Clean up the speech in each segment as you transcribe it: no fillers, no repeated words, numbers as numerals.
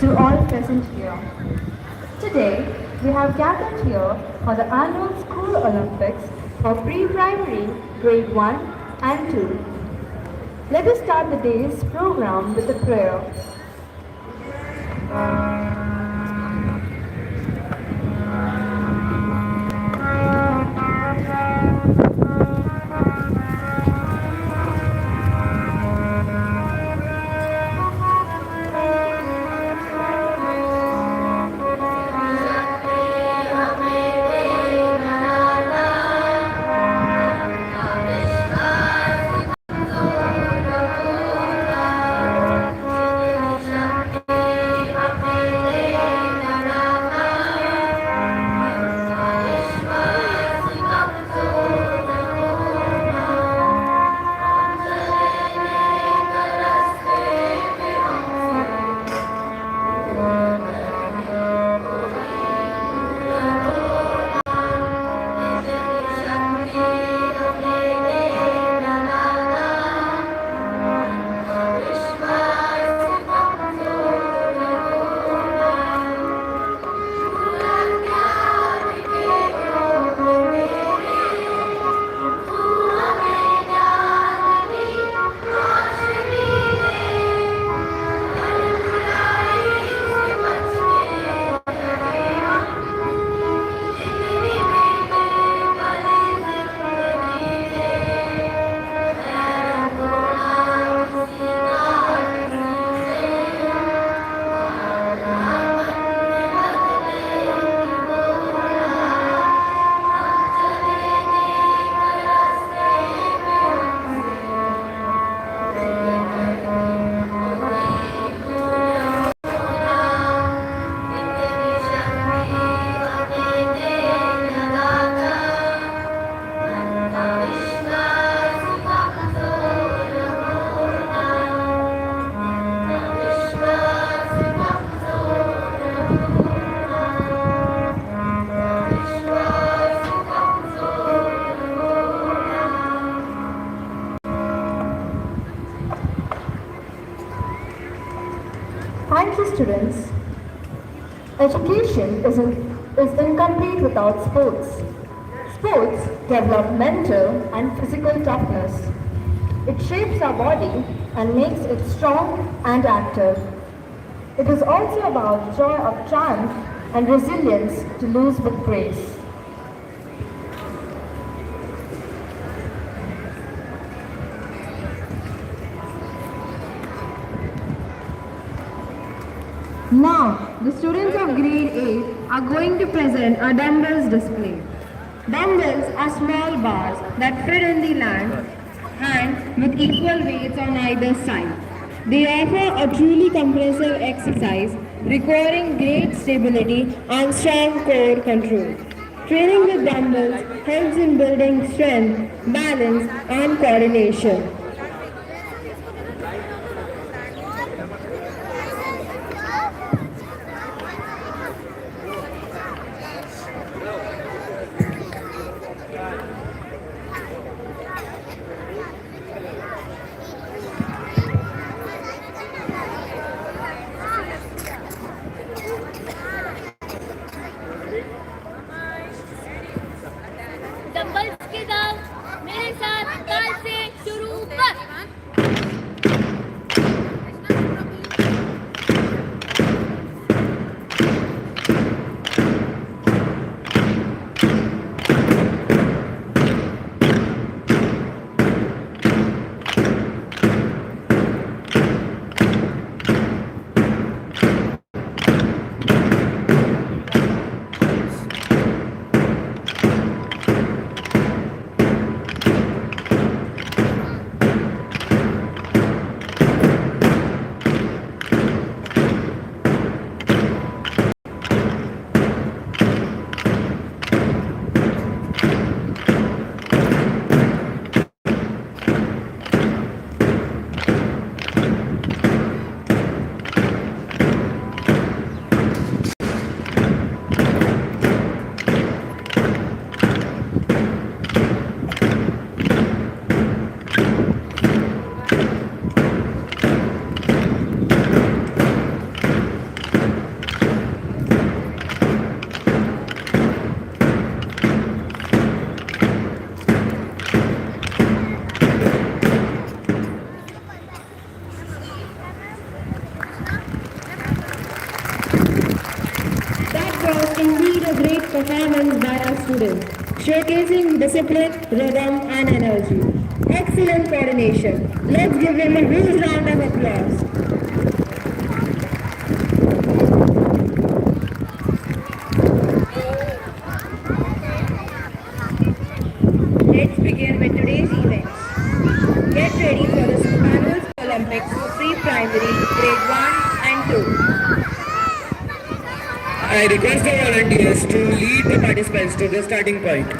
to all present here. Today, we have gathered here for the annual School Olympics for pre-primary grade 1 and 2. Let us start the day's program with a prayer. Thank you, students. Education is incomplete without sports. Sports develop mental and physical toughness. It shapes our body and makes it strong and active. It is also about joy of triumph and resilience to lose with grace. Now, the students of grade 8 are going to present a dumbbells display. Dumbbells are small bars that fit in the hand with equal weights on either side. They offer a truly comprehensive exercise requiring great stability and strong core control. Training with dumbbells helps in building strength, balance, and coordination. Dumbbells के दाव मेरे साथ काल से शुरू was indeed a great performance by our students, showcasing discipline, rhythm, and energy. Excellent coordination. Let's give them a huge round of applause. Let's begin with today's events. Get ready for the Spanish Olympics pre-primary grade 1 and 2. I request the volunteers to lead the participants to the starting point.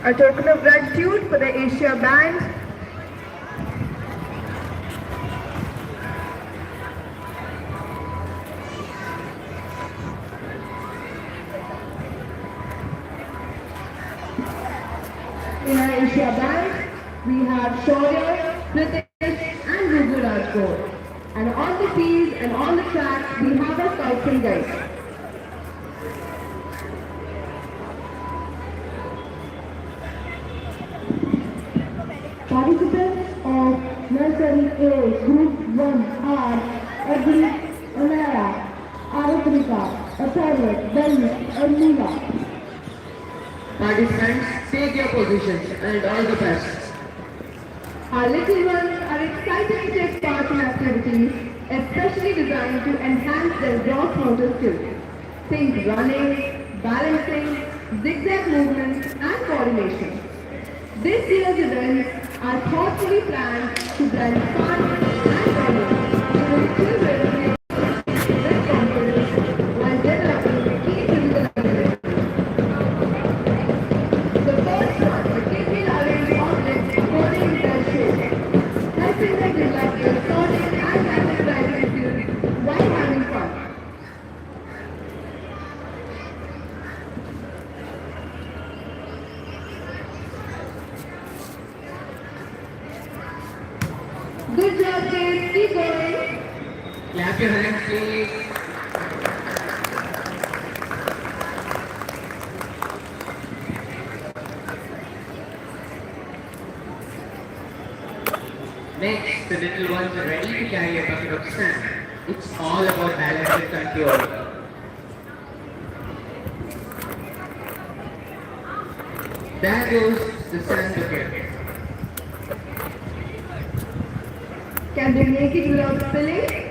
A token of gratitude for the Asia Band. In our Asia Band, we have Shaurya, Pritesh and Rubu Rajkot. And on the field and on the track, we have a scouting guide. Participants of Nursery A Group 1 are Agri, Anara, Aratrika, Atharva, Delhi and Neela. Participants, take your positions and all the best. Our little ones are excited to take part in activities especially designed to enhance their gross motor skills. Think running, balancing, zigzag movements and coordination. This year's events are thoughtfully planned to blend fun and learning so that children may build confidence while developing key physical abilities. The first one, the kids will arrange objects according to their shape, helping them develop their sorting and categorizing skills while having fun. Good job, kids. Keep going. Clap your hands, please. Next, the little ones are ready to carry a bucket of sand. It's all about balance and control. There goes the sand bucket. Can they make it without spilling?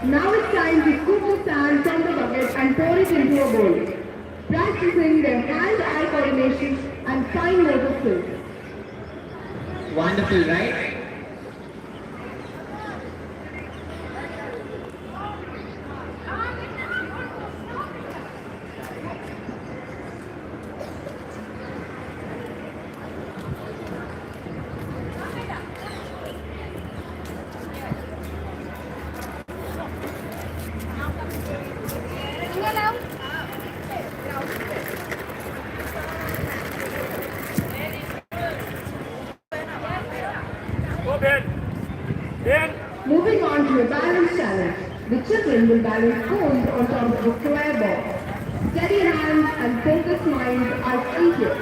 Now it's time to scoop the sand from the bucket and pour it into a bowl, practicing their hand-eye coordination and fine motor skills. Wonderful, right? Moving on to a balance challenge, the children will balance cones on top of a square ball. Steady hands and focused minds are key here.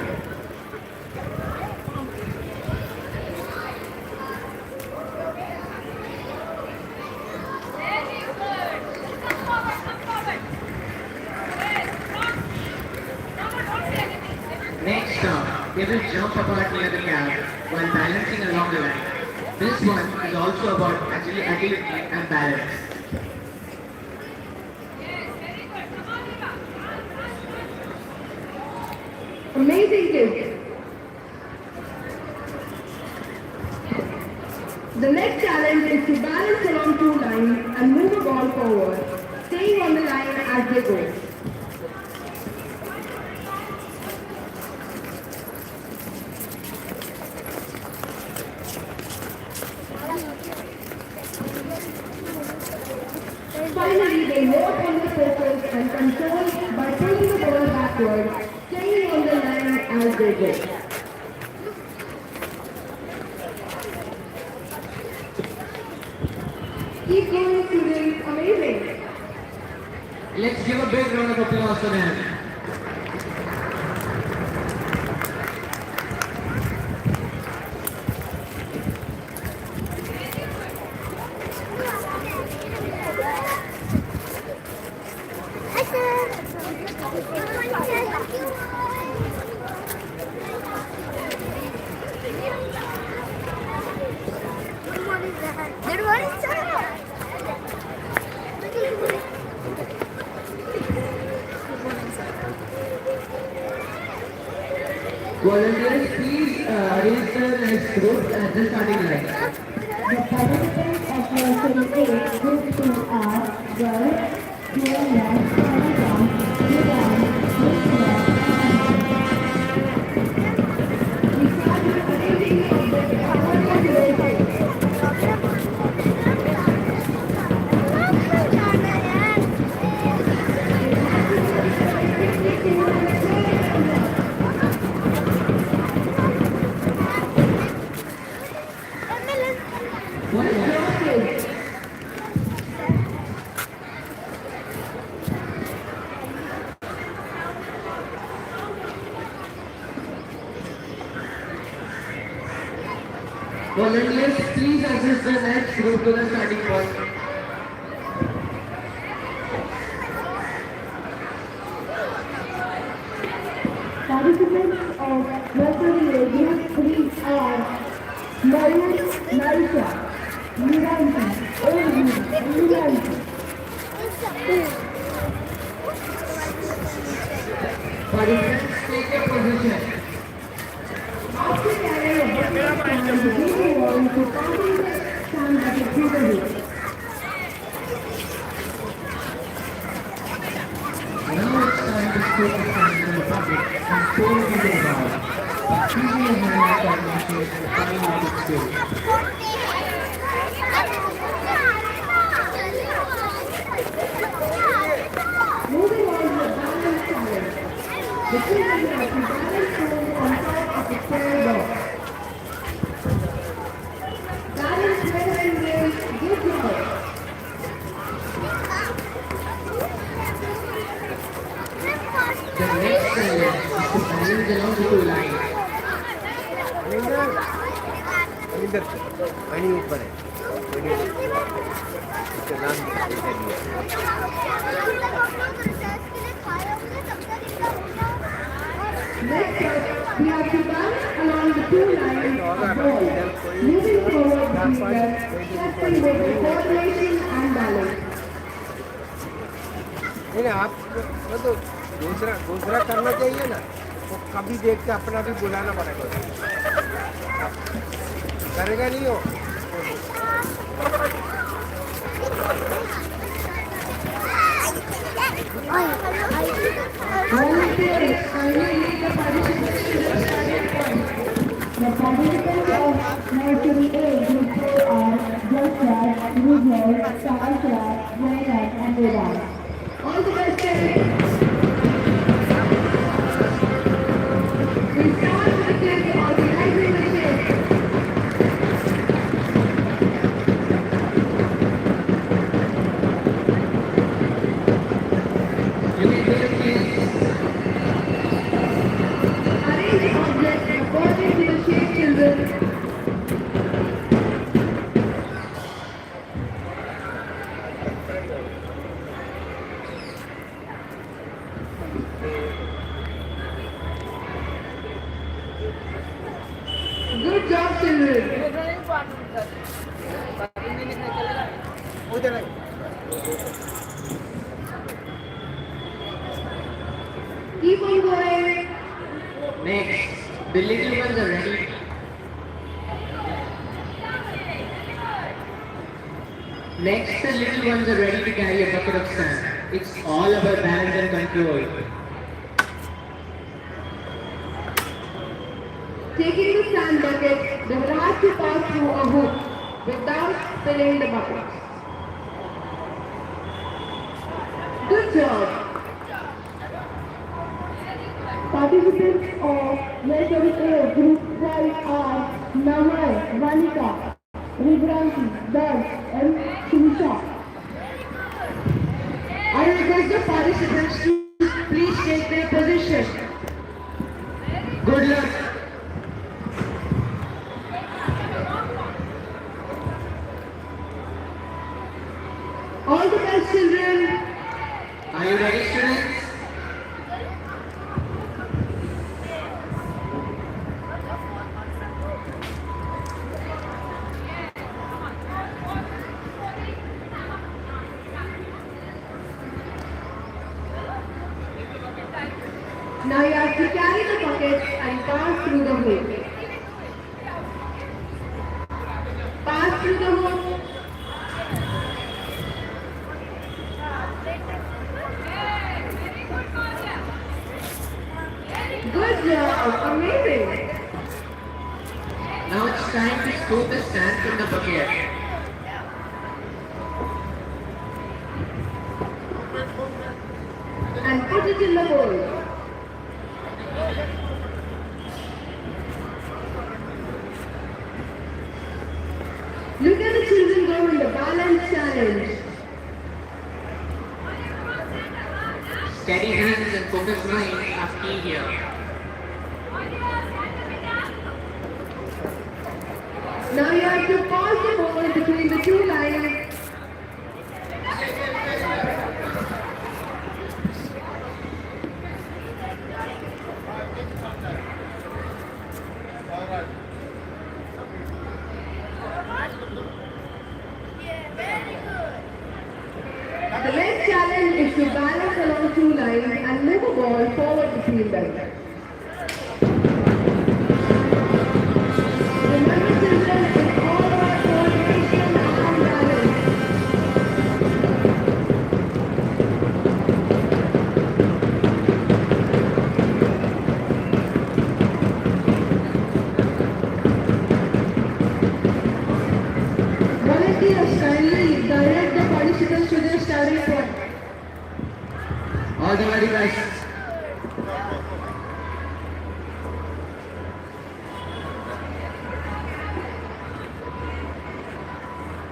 Next up, they will jump apart near the cab while balancing along the line. This one is also about agility and balance. Amazing kids. The next challenge is to balance along two lines and move a ball forward, staying on the line as they go. Finally, they work on the focus and control by pulling the ball backward, staying on the line as they go. Keep going, students. Amazing. Let's give a big round of applause for them. Volunteers, please arrange the next group at the starting line. The participants of nursery A, group 2 are girls, Julia, Sarah, Vivian, Volunteers, please assist the next group to the starting point. participants of nursery A, group 3 are Mayur, Marisha, Miranti, Urdu, Miranti. Participants, take your position. After carrying a bucket of sand, the people want to copy the sand that is suitable. Now it's time to scoop the sand from the bucket and pour it into the bowl. Choosing a hand that matches and find out its state. Moving on to the balance challenge. The children have to balance stones on top of a square box. Balance well and well, good job. The next challenge is to balance along the two lines. इधर पानी ऊपर है नाम Next up, we have to balance along the two lines of ball. Moving forward, testing both the coordination and balance. नहीं आप तो दूसरा करना चाहिए ना वो कभी देख के अपना भी बुलाना पड़ेगा करेगा नहीं हो Volunteers, kindly lead the participants to the starting point. The participants of nursery A, group 4 are Jasraj, Rujal, Sahasra, Zainab and Vedant. All the best, children. We start with the organizing the shift. You may do it, please. Arrange the objects according to the shape, children. Good job, children. उधर है Keep on going. Next, the little ones are ready. Next, the little ones are ready to carry a bucket of sand. It's all about balance and control. Taking the sand bucket, they will have to pass through a hoop without filling the bucket. Good job. Participants of nursery A, group 12 are Namay, Vanika, Vibranti, Darsh and Shimisha. I request the participants to please take their position. Good luck. All the best, children. Are you ready, students? Now you have to carry the bucket and pass through the hoop. Pass through the hoop. Good job, amazing. Now it's time to scoop the sand from the bucket. And put it in the bowl. Look at the children go in the balance challenge. Steady hands and focused minds are key here. Now you have to pass the ball between the two lines. The next challenge is to balance along two lines and move a ball forward between them. Remember children, it's all about coordination and balance. Volunteers, kindly direct the participants to their starting point. All the very best.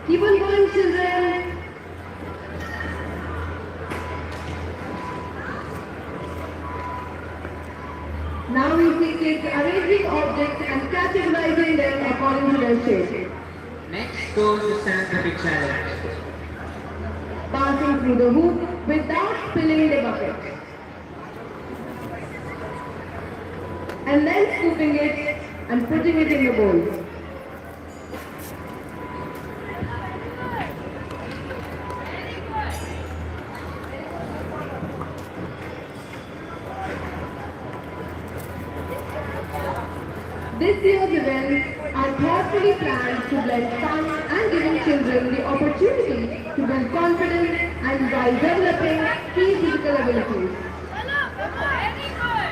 Keep on going, children. Now we see kids arranging objects and categorizing them according to their shape. Next goes the sand bucket challenge. Passing through the hoop without spilling the bucket. And then scooping it and putting it in the bowl. This year's events are thoughtfully planned to blend fun and giving children the opportunity to build confidence and by developing key physical abilities. Very good.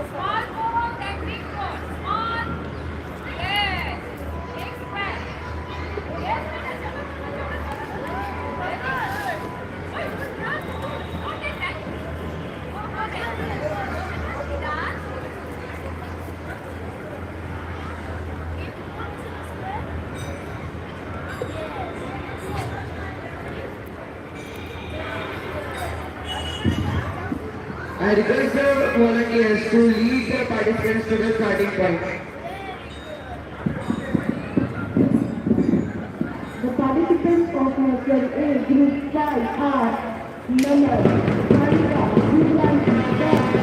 Small forward and big forward. Small. Yes. Expand. Yes. Very good. Okay, thank you. Okay. Done. I request the volunteers to lead the participants to the starting point. The participants of National A Group 5 are Namar, Harika, Gujran,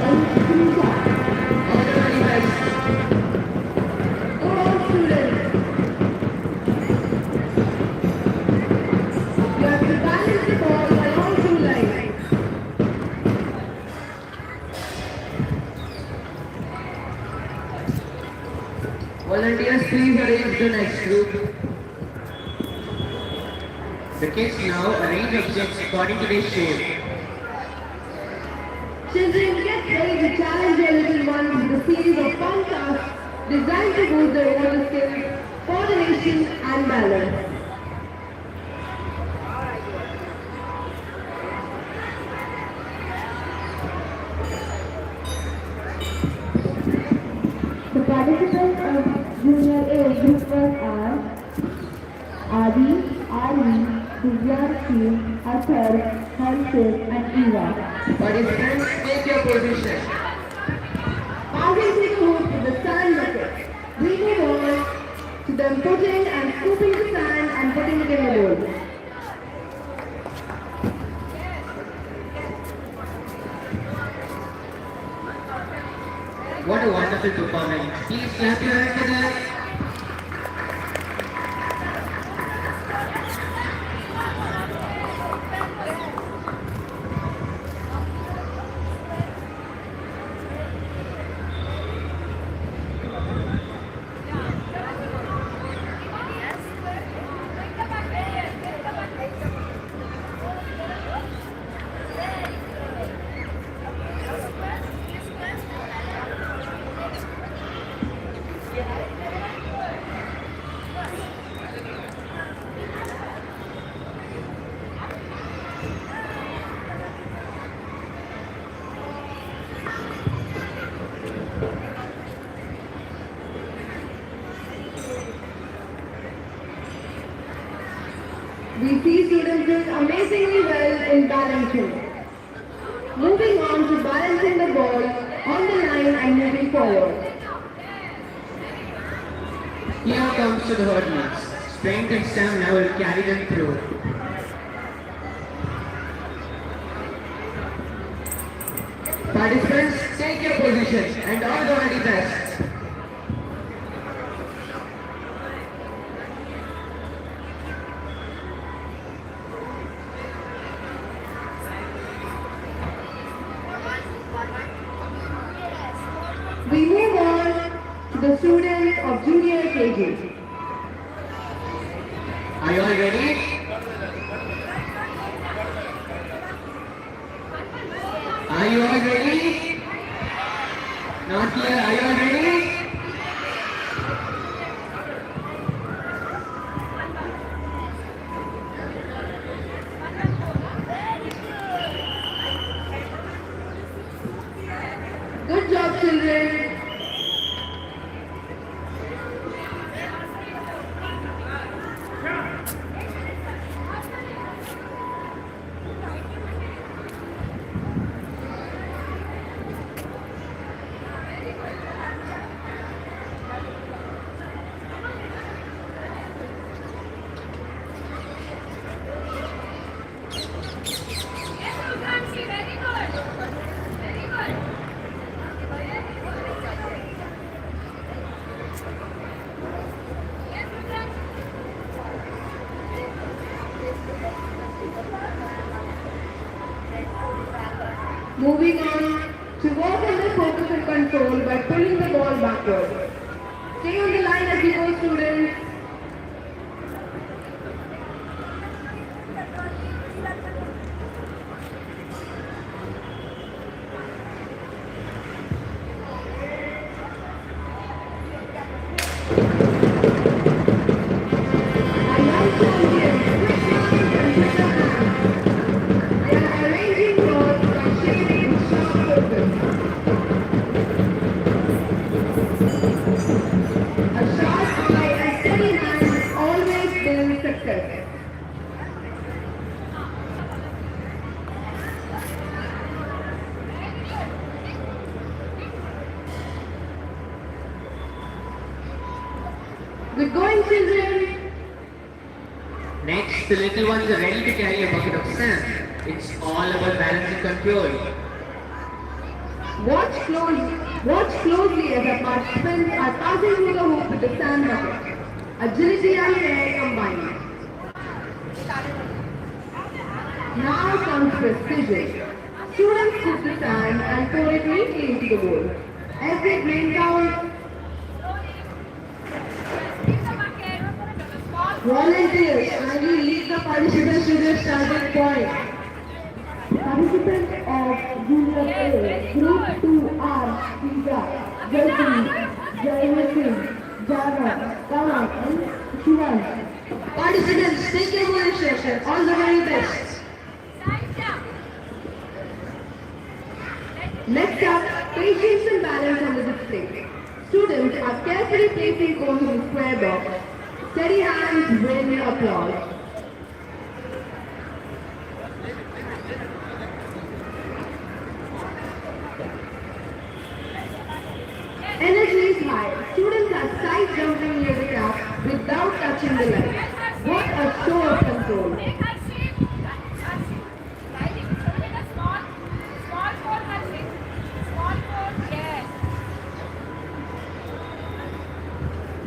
and Srija. All the very best. Go on, students. You have to balance the ball along two lines. Volunteers, please arrange the next group. The kids now arrange objects according to their shape. Children, get ready to challenge your little ones with a series of fun tasks designed to boost their motor skills, coordination, and balance. The participants of Junior A Group 1 are Adi, Ari, Divyarshi, Athar, Harshit, and Eva. Participants, take your position. Passing through the hoop with the sand bucket. We move on to them putting and scooping the sand and putting it in the bowl. What a wonderful performance. Please clap your hands for that. see students doing amazingly well in balancing. Moving on to balancing the ball on the line and moving forward. Here comes to the hurdles. Strength and stamina will carry them through. Participants, take your position and all the very best. We move on to the students of junior KG. Are you all ready? Are you all ready? Not clear. Are you all ready? Good job, children. Yes, Sukhanshi, very good. Very good. Yes, Sukhanshi. Moving on to work on the focus and control by pulling the ball backward. Stay on the line as you go, students. Our young champions, quick minds and quicker hands. They are arranging balls by shaping with sharp focus. A sharp eye and steady hand always build success. Good going, children. Next, the little ones are ready to carry a bucket of sand. It's all about balance and control. Watch closely as our participants are passing through the hoop with the sand bucket. Agility and care combined. Now comes precision. Students put the sand and pour it neatly into the bowl. As they drain down, Leave the bucket. Small volunteers kindly lead the participants to their starting point. Participants of Junior A, Group 2 are Pisa, Jalpuri, Jaivasin, Java, Kamal and Shivan. Participants, take your position. All the very best. Time's up. Next up, patience and balance on the display. Students are carefully placing cones in the square box. Steady hands win applause. Energy is high. Students are side jumping near the cap without touching the line. What a show of control. Make her shape. Riding. Take a small four touching. Small four, yes.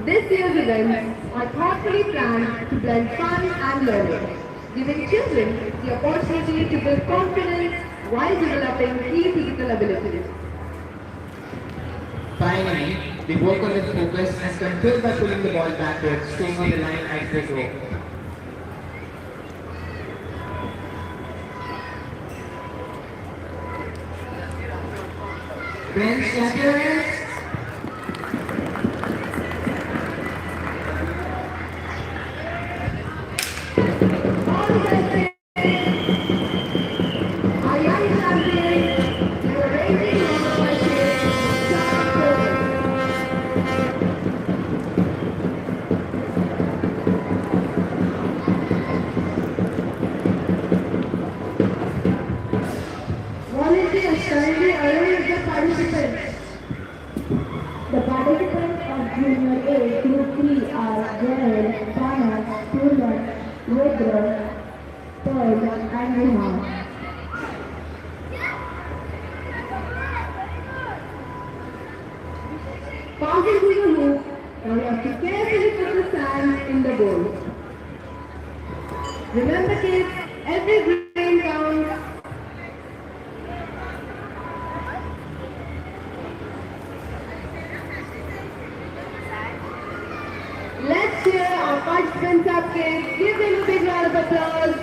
This year's events are thoughtfully planned to blend fun and learning, giving children the opportunity to build confidence while developing key physical abilities. Finally, we work on the focus and control by pulling the ball backwards, staying on the line as they go. Friends, clap your hands. All the best. Our young champions, they were raising our voices, sharp focus. kindly arrange the participants. The participants of Junior A Group 3 are Joel, Pranav, Purvan, Rudra, Pearl, and Rehan. Passing to the hoop, now you have to carefully put the sand in the bowl. Remember kids, every grain counts. Let's cheer our participants up kids. Give them a big round of applause.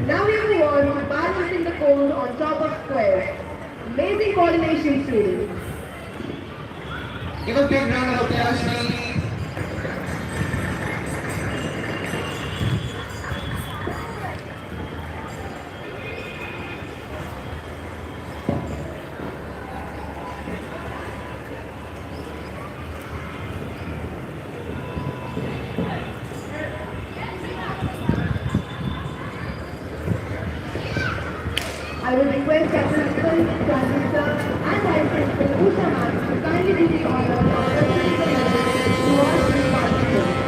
Now we move on to balancing the cone on top of squares. Amazing coordination students. Give a big round of applause, please. I will request our principal, Pranita, and Vice Principal Usha Ma'am to kindly do the honor of presenting the medal to all three participants.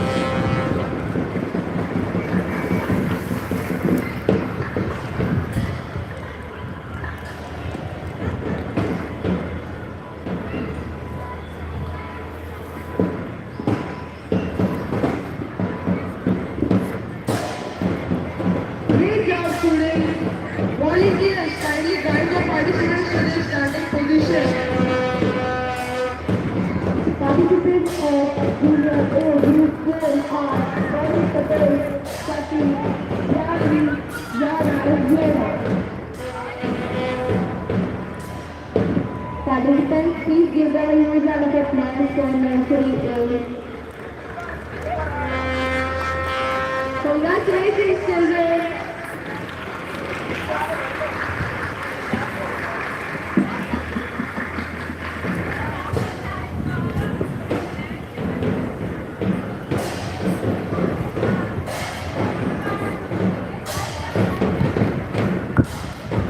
Great job, students. Volunteers, kindly guide the participants to their standing position. Participants of Junior A Group 4 are Gauri Patel, Sati, Yari, Yara, and Yera. Participants, please give them a huge round of applause for nursery A. Congratulations, children.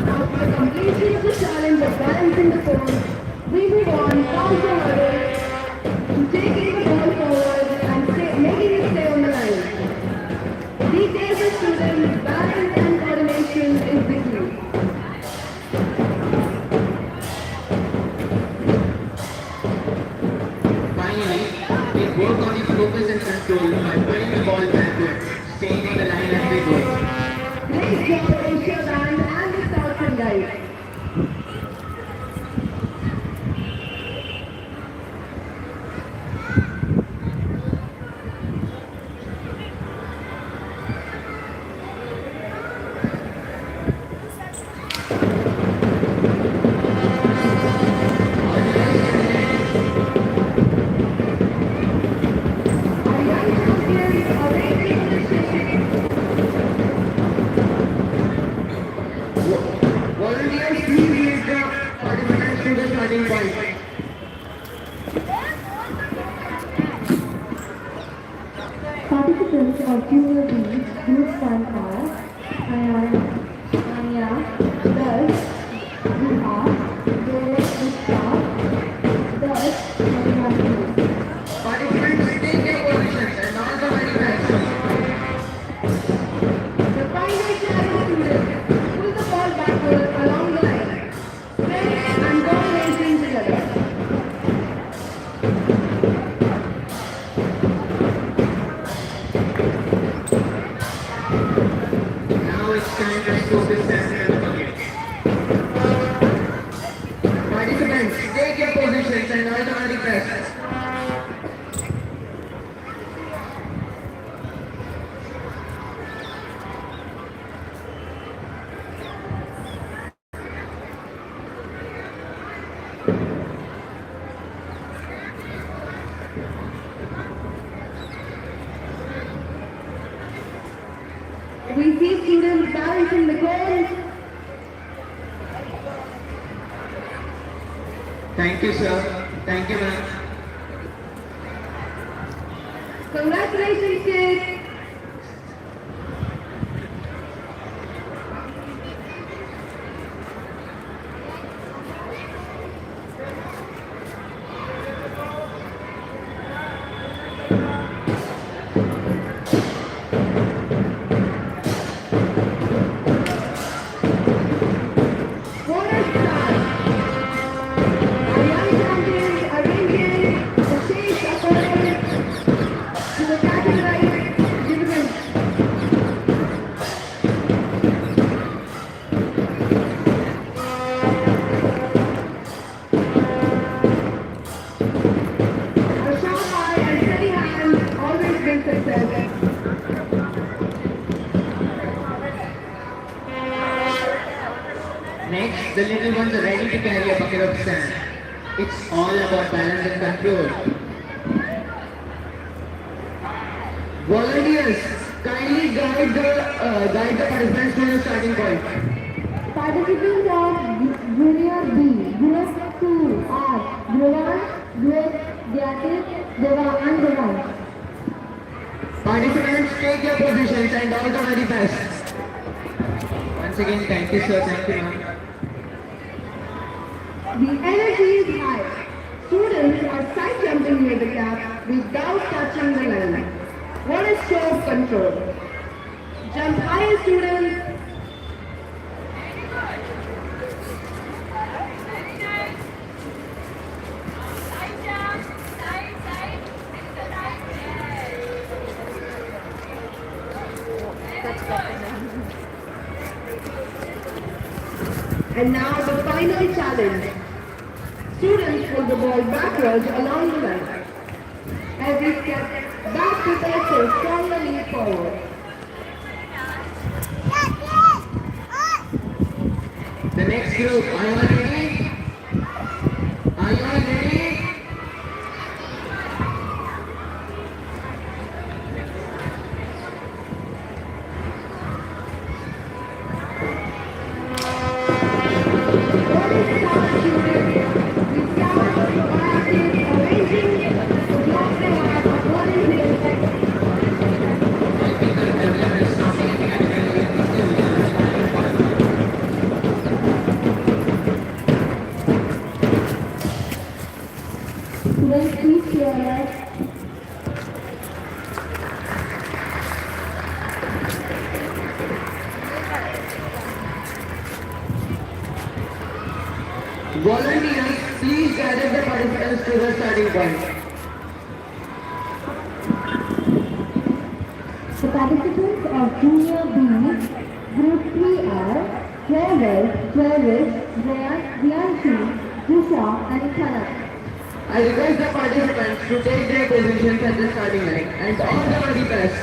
Now, for completion of the challenge of balancing the cone, we move on past the hurdle to taking the ball forward and making it stay on the line. These days, the students, balance and coordination is the key. Finally, we work on the focus and control by putting the ball backward, staying on the line as we go. Great job, Asia Band and the Scouts and Guides. Our young champions are ready for the session. Volunteers, please lead the participants to the starting point. Participants of Junior B Group 1 are Ayan, Anya, Darsh, Ruha, Joel, Vishka, Darsh, and Rafi. Participants, take their positions and all the very best. The final challenge students pull the ball backward along the line. Strength and coordination together. Now it's time to focus and bucket. Participants, take your positions and all the very best. We see students balancing the cone. Thank you, sir. Thank you, ma'am. Congratulations, kids! Bonus time! Our young champions are ranging the chase opponent to the categorized division. A sharp eye and steady hand always bring success. Next, the little ones are ready to carry a bucket of sand. It's all about balance and control. Volunteers, kindly guide the participants to the starting point. Participants of Junior B, Group 2 are Dhruvan, Dwayne, Dyatit, Deva and Devan. Participants, take your positions and all the very best. Once again, thank you, sir. Thank you, ma'am. The energy is high. Students are side jumping near the gap without touching the line. What is show of control? Jump higher, students. Very nice. Side jump, side, and the right. Yes. Very good. And now the final challenge. Students pull the ball backwards along the line. Every step back prepares for a stronger leap forward. The next group, are you all ready? Are you all ready? Bonus start, students. We start by arranging the block they have according to their sex. Students, please clear it. Volunteers, please gather the participants to the starting point. The participants of Junior B, Group 3 are Travis, Riyanshu, Disha and Kanak. I request the participants to take their positions at the starting line and all the very best.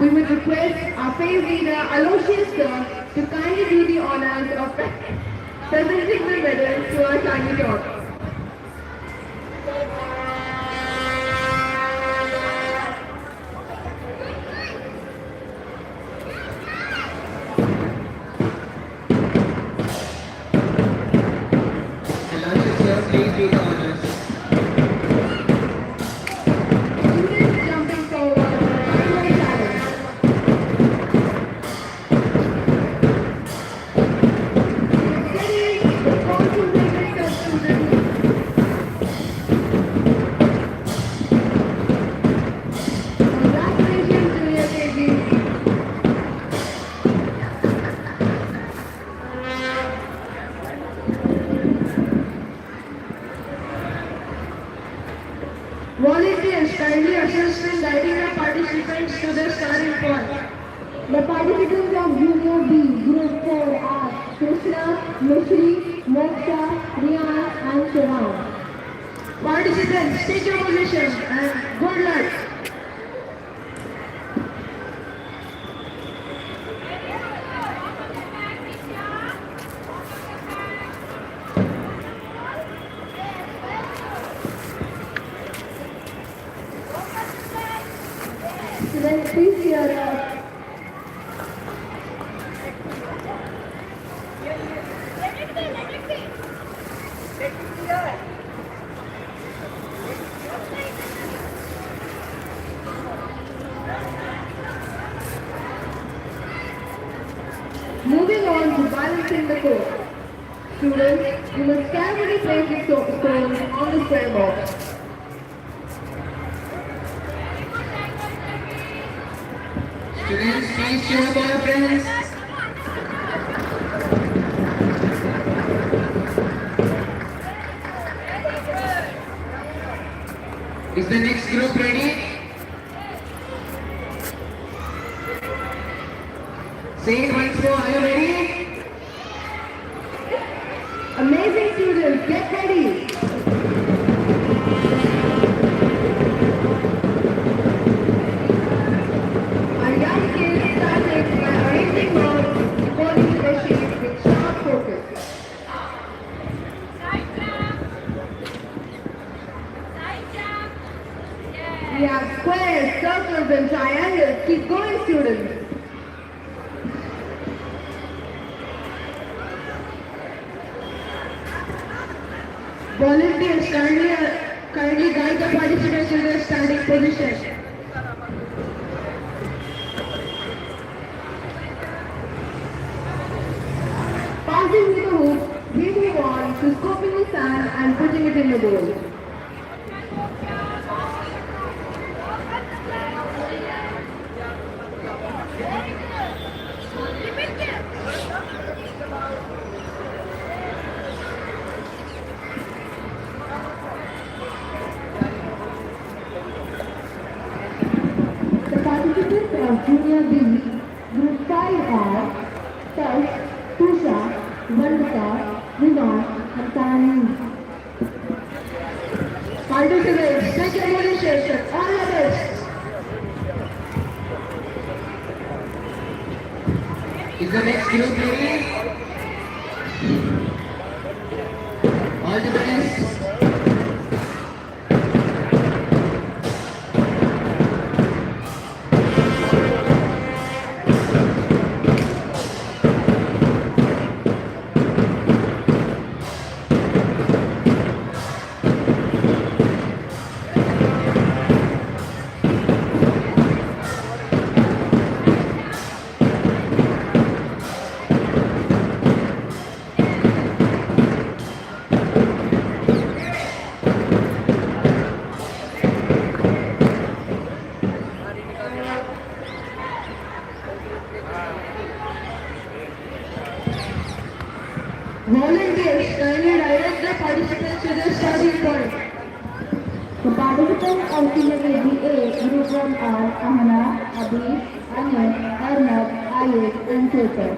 We would request our faith leader Aloysius sir to kindly do the honors of presenting the medals to our tiny daughter. Aloysius sir, please do the honors. Students jumping forward, final challenge. Steady, concentrated students. Congratulations, Junior KG. Volunteers kindly assist in guiding the participants to the starting point. The participants of Junior B, Group 4 are Krishna, Mishri, Moksha, Riyan and Shivam. Participants, take your position and good luck. Students, please cheer up. Moving on to balancing the court. Students, you must carefully place the stones on the square box. Students, please cheer up our friends. Is the next group ready? Say it once more, are you ready? Amazing students, get ready. Our young kids started by arranging rows according to their shape with sharp focus. Side jump. Side jump. Yeah. We have squares, circles and triangles. Keep going, students. Volunteers kindly guide the participants to their standing position. Passing with the hoop, we move on to scooping the sand and putting it in the bowl. The participants of Junior B, Group 5 are Tash, Tusha, Vandita, Vinod and Tani. Participants, take your position. All the best. Is the next group ready? All the best. Volunteers kindly direct the participants to the starting point. The participants of Senior KGA Group 1 are Ahana, Abhi, Anil, Arnab, Ayush and Chetan.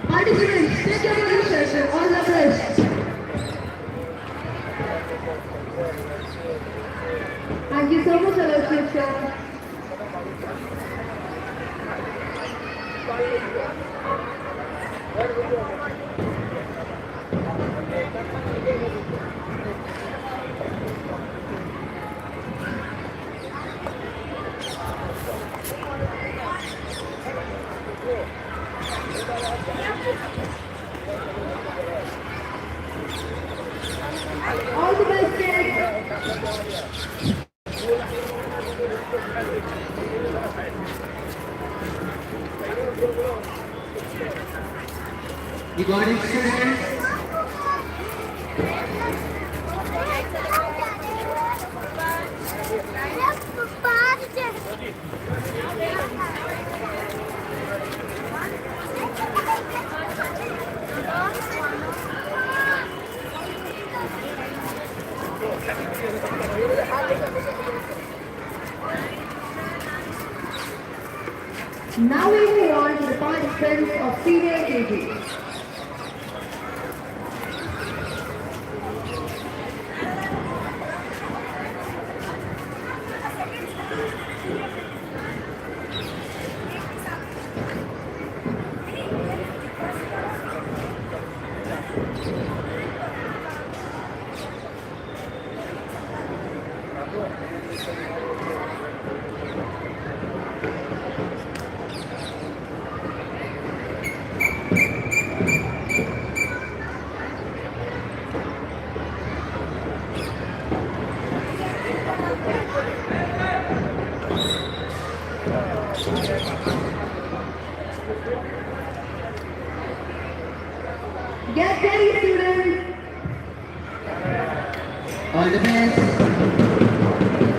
Participants, take your position. All the best. Thank you so much, Alexis sir. All the best, kids. You got it, students? participants of senior KG. Get ready, students. All the best.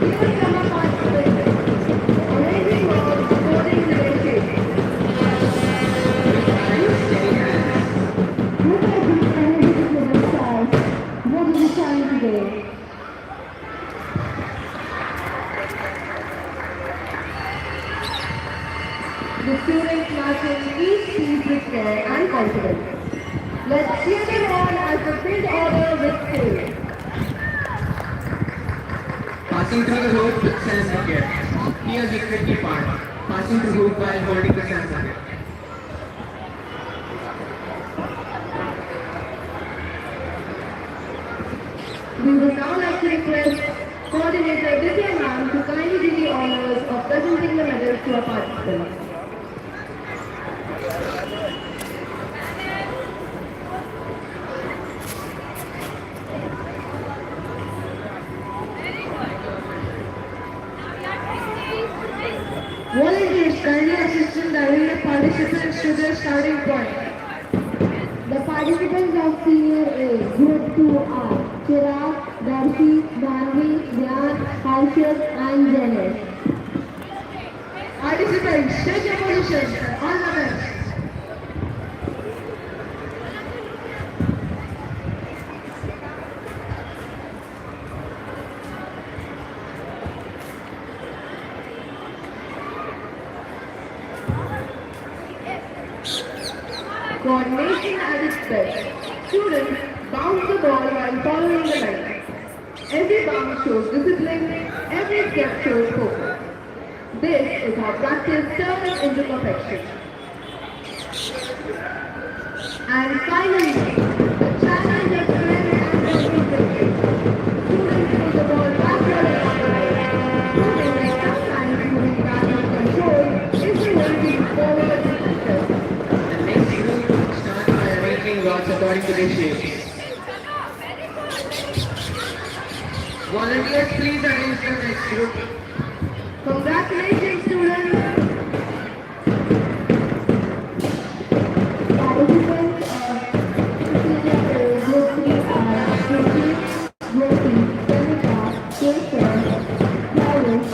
Here come our participants. Amazing work supporting leadership. Steady hands. Look at these energetic little stars. What did you shine today? The students marching each piece with care and confidence. Let's cheer them on as they build order with skill. Passing through the hoop with sense of care. Here's the tricky part. Passing through hoop while holding the sense of care. We would now like to request Coordinator Vidya Ma'am to kindly do the honors of presenting the medals to our participants. Volunteers kindly assist in guiding the participants to their starting point. The participants of Senior A, Group 2 are Chirag, Darshi, Dhanvi, Dhyan, Harshad and Janet. Participants, take your positions. All the best. Coordination at its best. Students bounce the ball while following the line. Every bounce shows discipline, every step shows focus. This is how practice turns into perfection. And finally, the challenge of strength and concentration. Students put the ball backward and upward, proving that sometimes moving back with control is the way to move forward with success. The next group start by arranging rods according to their shapes. Volunteers, please arrange the next group. Congratulations, students! Participants of Senior A Group 3 are Shruti, Jyoti, Tanika, Keshav, Lavish,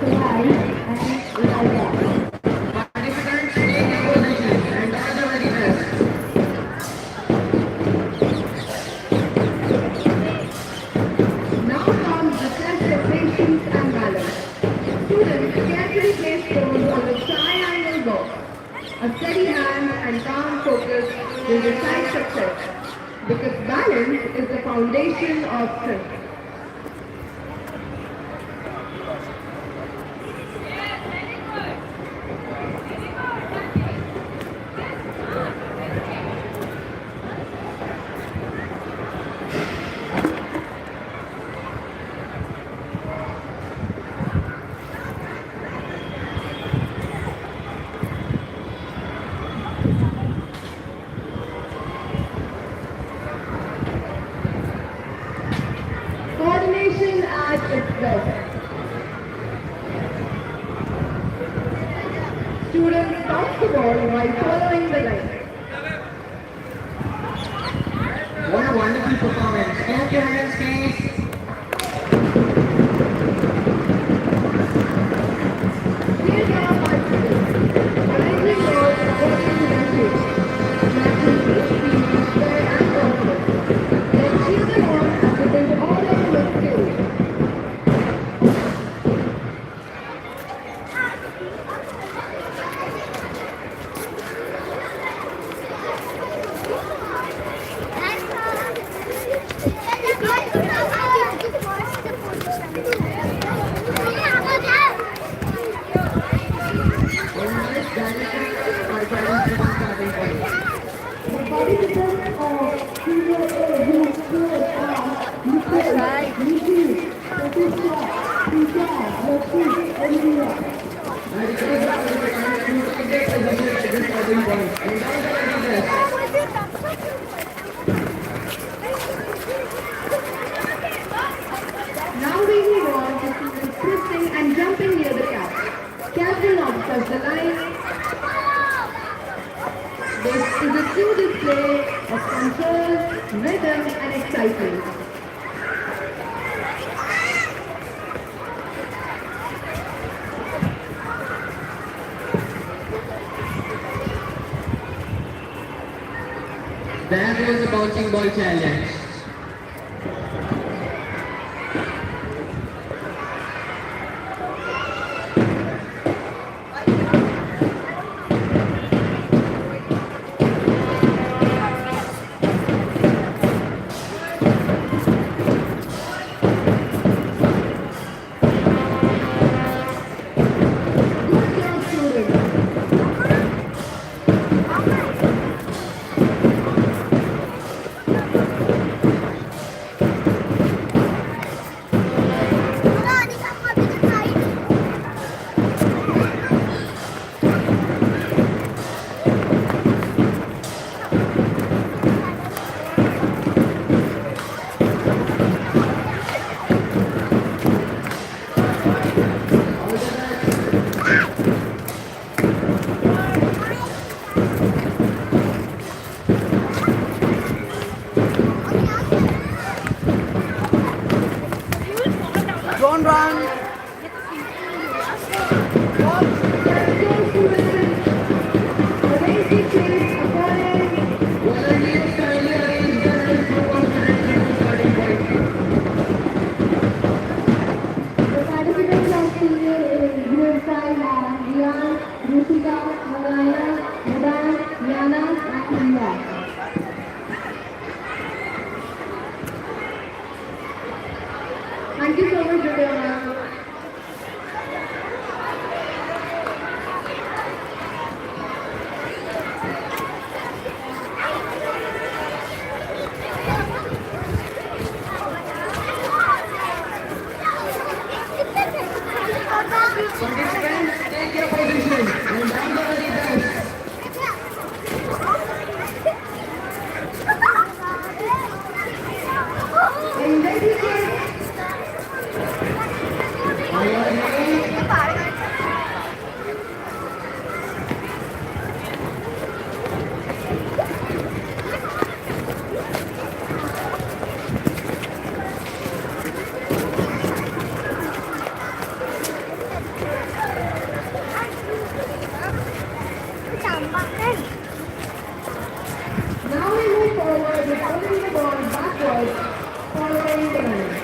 Kalai, and Elijah. Participants, take your positions and all the very best. Now comes the test of patience and balance. Students carefully place stones on the triangle box. A steady hand and calm focus will decide success, because balance is the foundation of strength. Coordination at its best. Students bounce the ball while following the line. What a wonderful performance. Clap your hands, please. Here's our participants. Arranging roles according to their shapes. Matching each piece with care and confidence. Let's cheer them on as they build order with skill. Senior A Group 4 are Nikhil, Nikki, Pratisha, Tisha, Lakshmi, and Riya. I request the participants to take their position at this starting point. And now the ready test. Now we move on to students twisting and jumping near the cap. Cap will not cross the line. This is a true display of control, rhythm and excitement. That was the bouncing ball challenge. Good job, students. Don't run. Volunteers kindly arrange the next group of students at the starting point. The participants of Senior A Group 5 are Riyan, Ruchika, Narayana, Mudan, Yana, and Riya. Thank you so much, Juliana. Participants, take your position. And now the ready test. And ready, kids? Are you ready? Now we move forward with holding the ball backwards, following the line.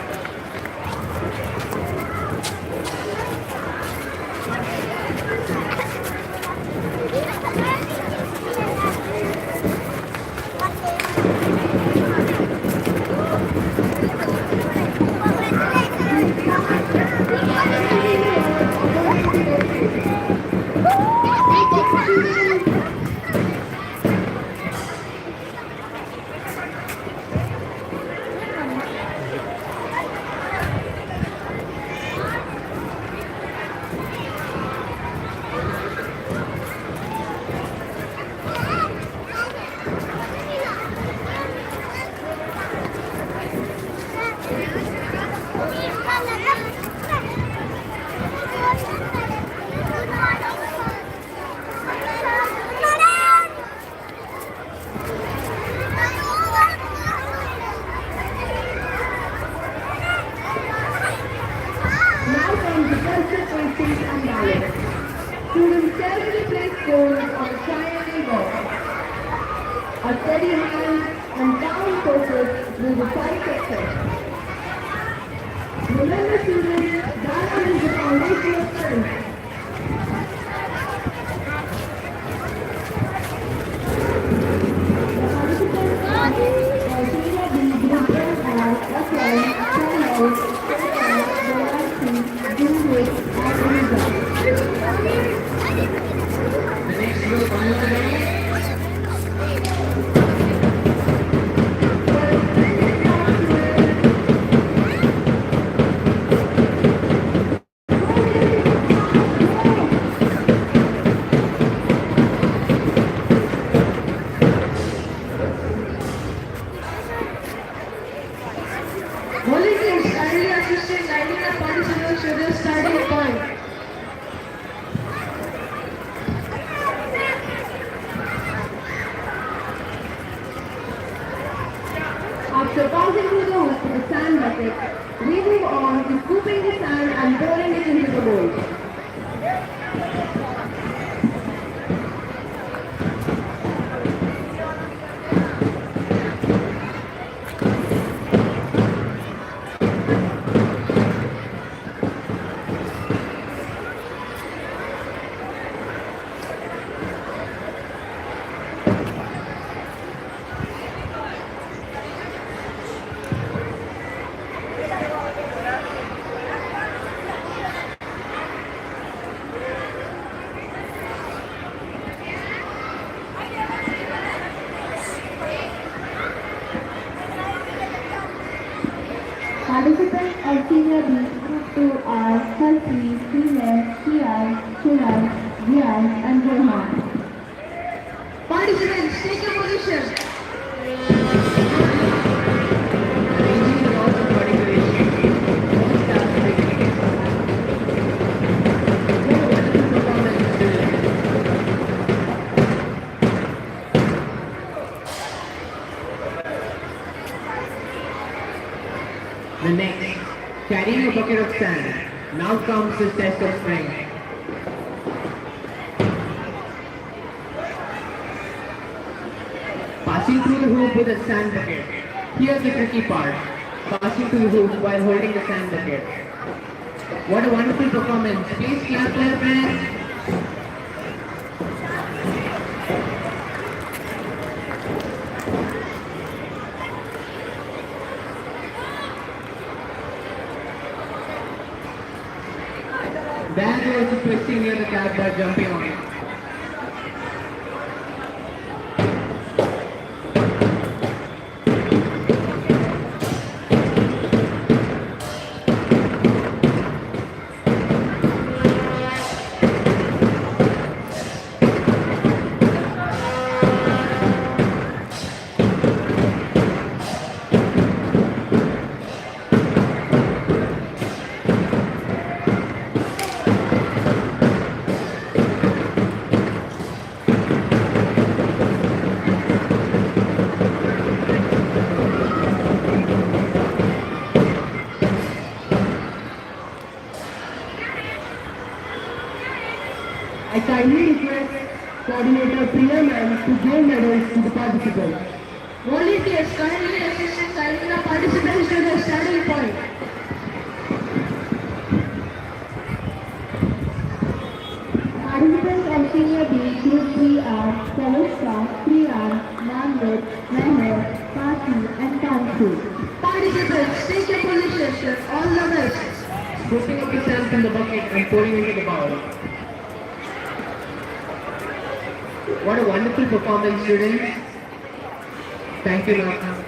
Now comes the culture paintings and ballet. Students carefully place stones on a triangle ball. A steady hand and calm focus will decide success. Remember students, balance is the foundation of strength. The participants are Senior B, Group 1R, Aslan, Channel, Dolasi, Jungwit, and Riza. The next group, are you ready? After passing through the hoop with a sand bucket, we move on to scooping the sand and pouring it into the bowl. Participants of Senior B Group 2 are Halfi, Hina, Kian, Shiran, Zian and Rohan. Participants, take your position. Arranging the rows according to their shape. All stars are beginning. What a wonderful performance, students. The next, carrying a bucket of sand. Now comes the test of strength. Passing through the hoop with a sand bucket. Here's the tricky part. Passing through the hoop while holding the sand bucket. What a wonderful performance. Please clap, clap, friends. Dad was twisting near the cap by jumping on it. I kindly request Coordinator Priya Ma'am to give medals to the participants. Volunteers kindly assist in guiding the participants to the starting point. Participants of Senior B Group 3 are Tanushka, Priyan, Manvit, Meher, Pati and Kansu. Participants, take your positions. All the best. Scooping up the sand from the bucket and pouring into the bowl. What a wonderful performance, students. Thank you, ma'am.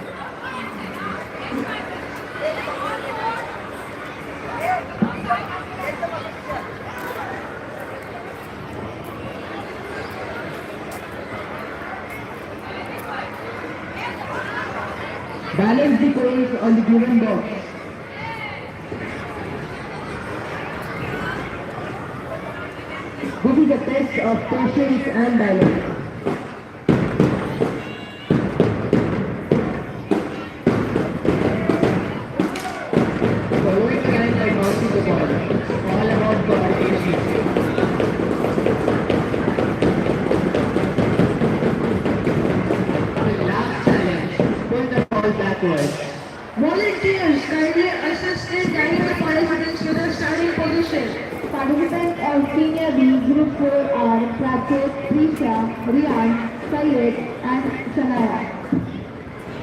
Balance the coins on the given box. This is a test of patience and balance. Following the line by bouncing the ball. All about coordination. The last challenge. Pull the ball backwards. Volunteers kindly assist in guiding the participants to the starting position. Participants of Senior B Group 4 are Pratik, Prisha, Riyan, Syed and Sanaya.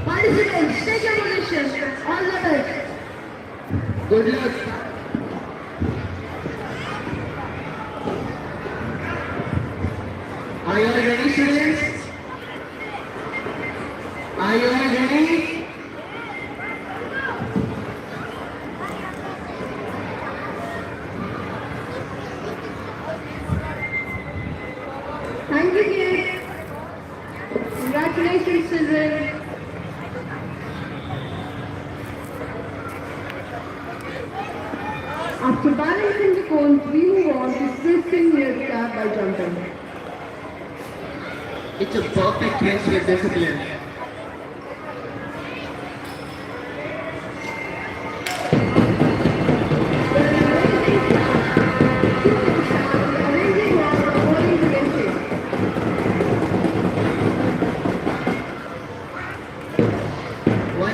Participants, take your position. All the best. Good luck. Are you all ready, students? Are you all ready? Thank you, kids. Congratulations, children. After balancing the cones, we move on to twisting near the cap by jumping. It's a perfect twist with discipline.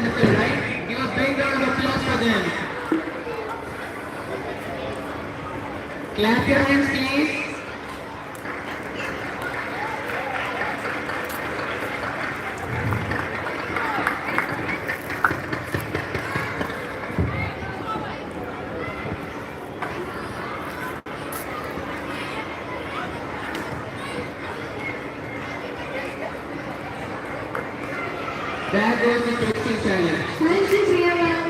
wonderful, right? Give a big round of applause for them. Clap your hands, please. That was the tasting challenge. Thank you, Priya ma'am.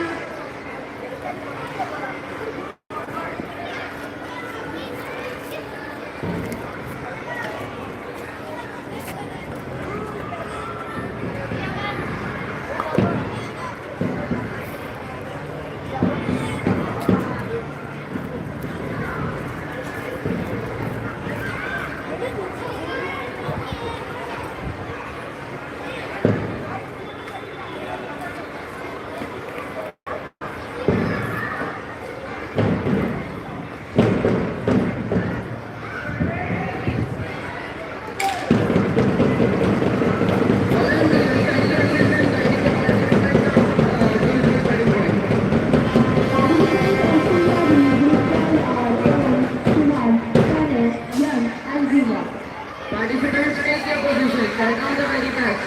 Participants, take your positions and all the very best.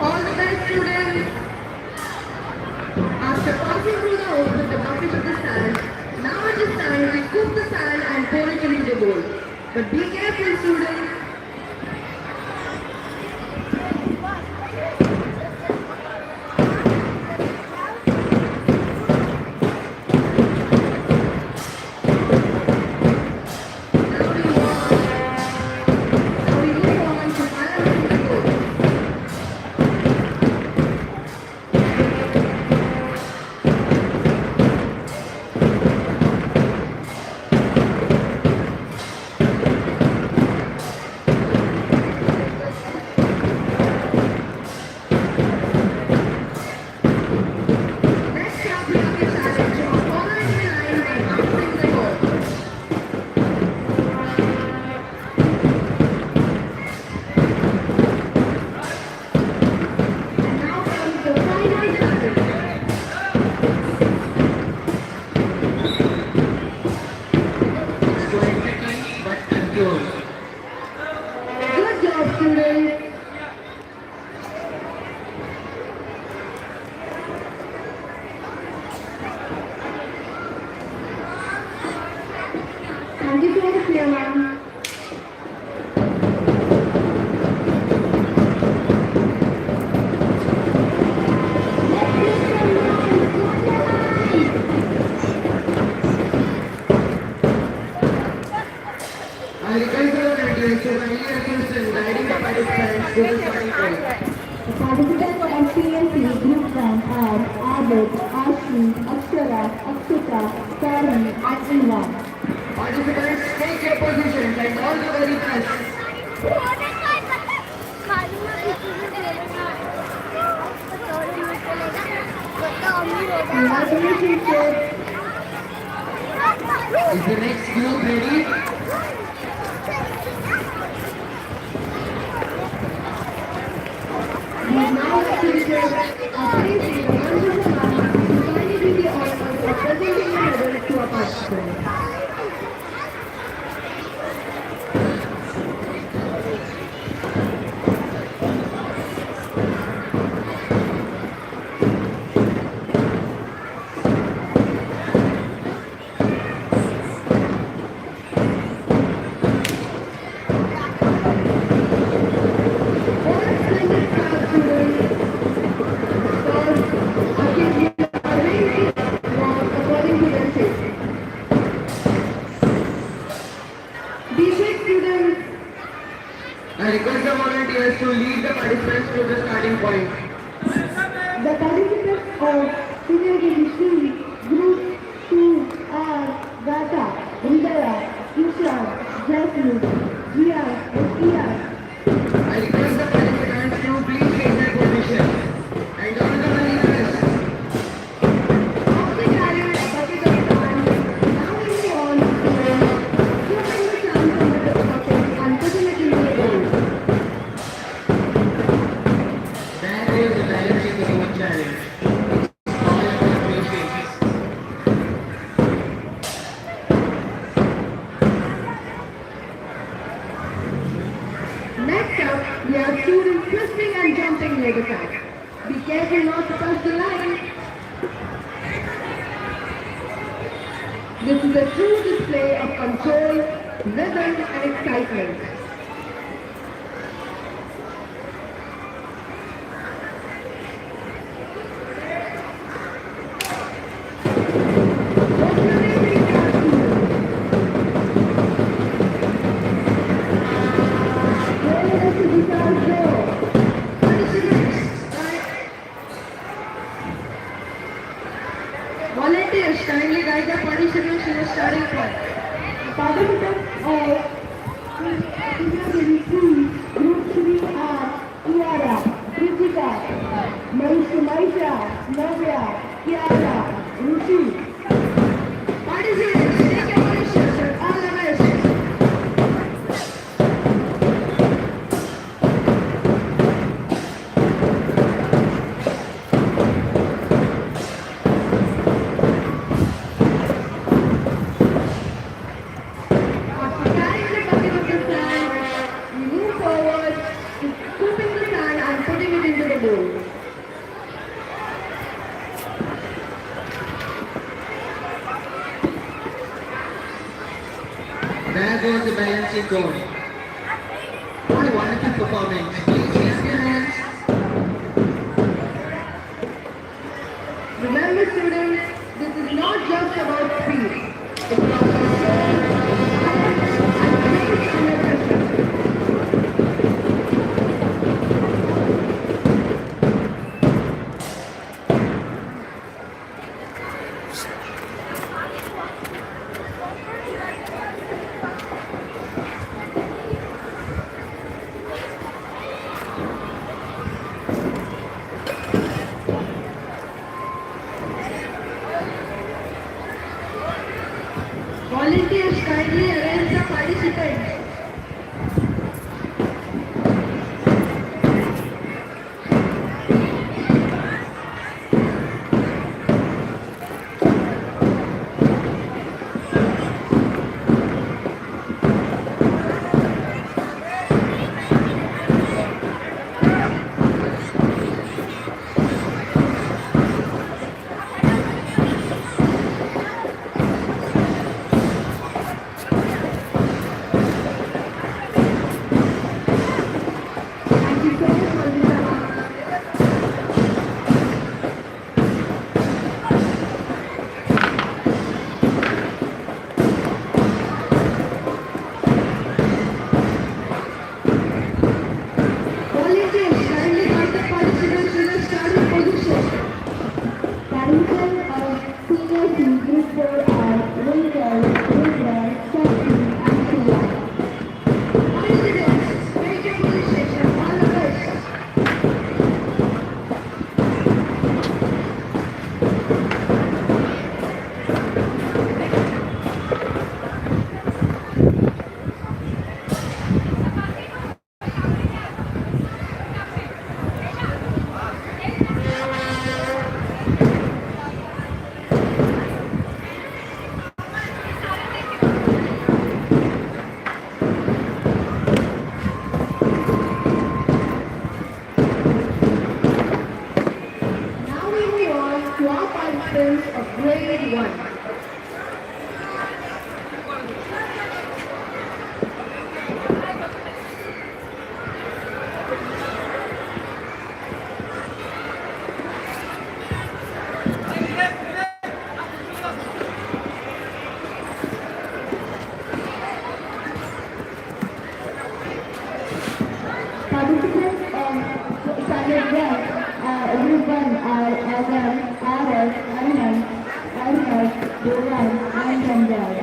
All the best, students. After passing through the hole with the bucket of the sand, now it is time to scoop the sand and pour it into the bowl. But be careful, students. Now we move on to balancing the bowl. Next up, we have a challenge of following the line by bouncing the ball. And now comes the final challenge. It's going tricky but controlled. Good job, students. Thank you so much, Priya ma'am. I request the volunteers to kindly assist in guiding the participants to the starting point. The participants of CNC Group 1 are Abid, Ashmi, Akshara, Akshita, Kari, and Ivan. Participants, take your positions and all the very best. Congratulations, sir. Is the next group ready? We now appreciate the members of our to kindly do the honors of presenting the medals to our participants. I request the volunteers to lead the participants to the starting point. The participants of Senior KG Group 2 are Gata, Hidaya, Ishan, Jasmine, Jia, and Iya. I request the participants to please take their position and all the very best. After carrying a bucket of sand, now we move on to skipping and jumping near the track. Be careful not to touch the line. This is a true display of control, rhythm and excitement. Volunteers kindly guide the participants to the starting point. Participants of Group 3 are Kiara, Kritika, Maisha, Navya, Kiara, Ruchi. Participants, take your positions and all the best. After carrying the bucket of the sand, we move forward to scooping the sand and putting it into the bowl. There goes the balancing cone. What a wonderful performance. Please clap your hands. Remember students, this is not just about speed. It's about control, balance, and grace under pressure. Volunteers kindly arrange the participants. Thank you so much, Vandita. Volunteers kindly guide the participants to the starting position. Participants of Senior C Group 4 are Rachel, Rudra, Sakshi and Priya. Participants, make your position and all the best. Now we move on to our participants of grade 1. Participants of standard 1 group 1 are Agan, Aras, Arman, Arnab, Doran and Ranjay.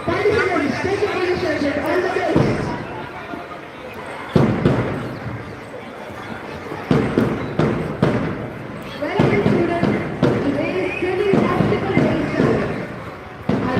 Participants, take your positions and all the best. Well done, students. Today is still obstacle race time. Our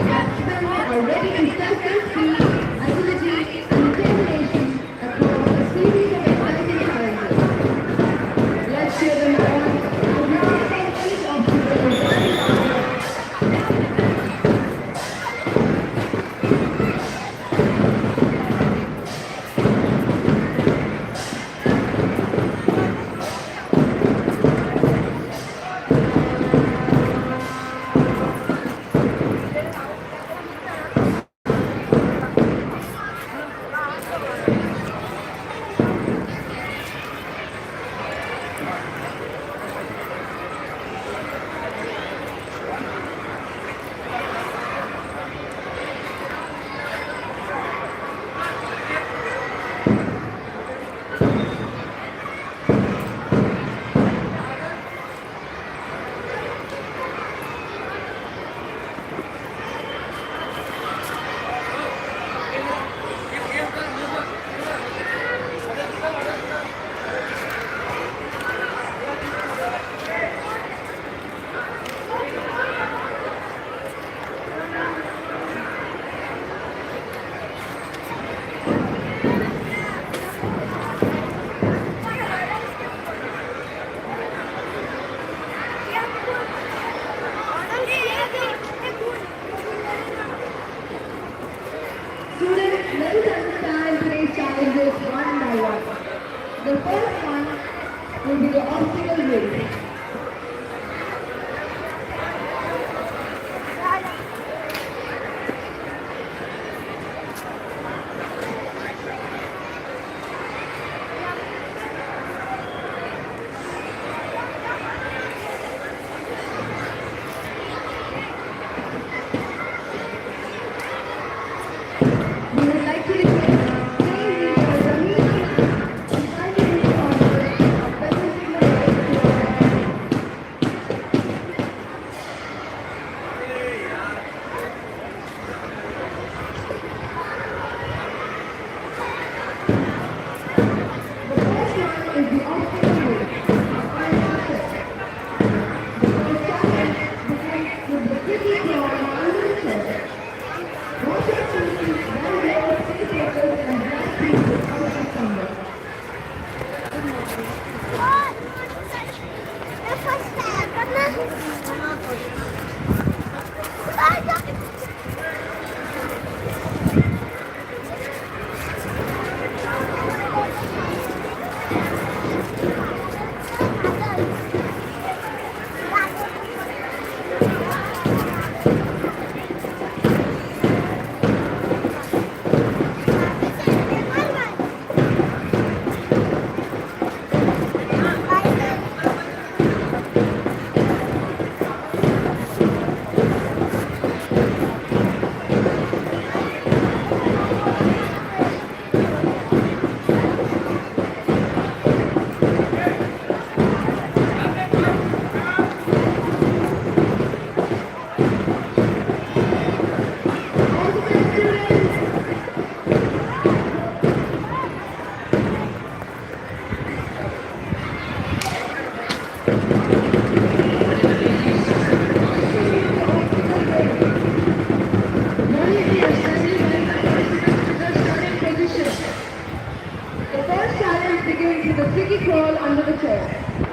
sneaky crawl under the chair.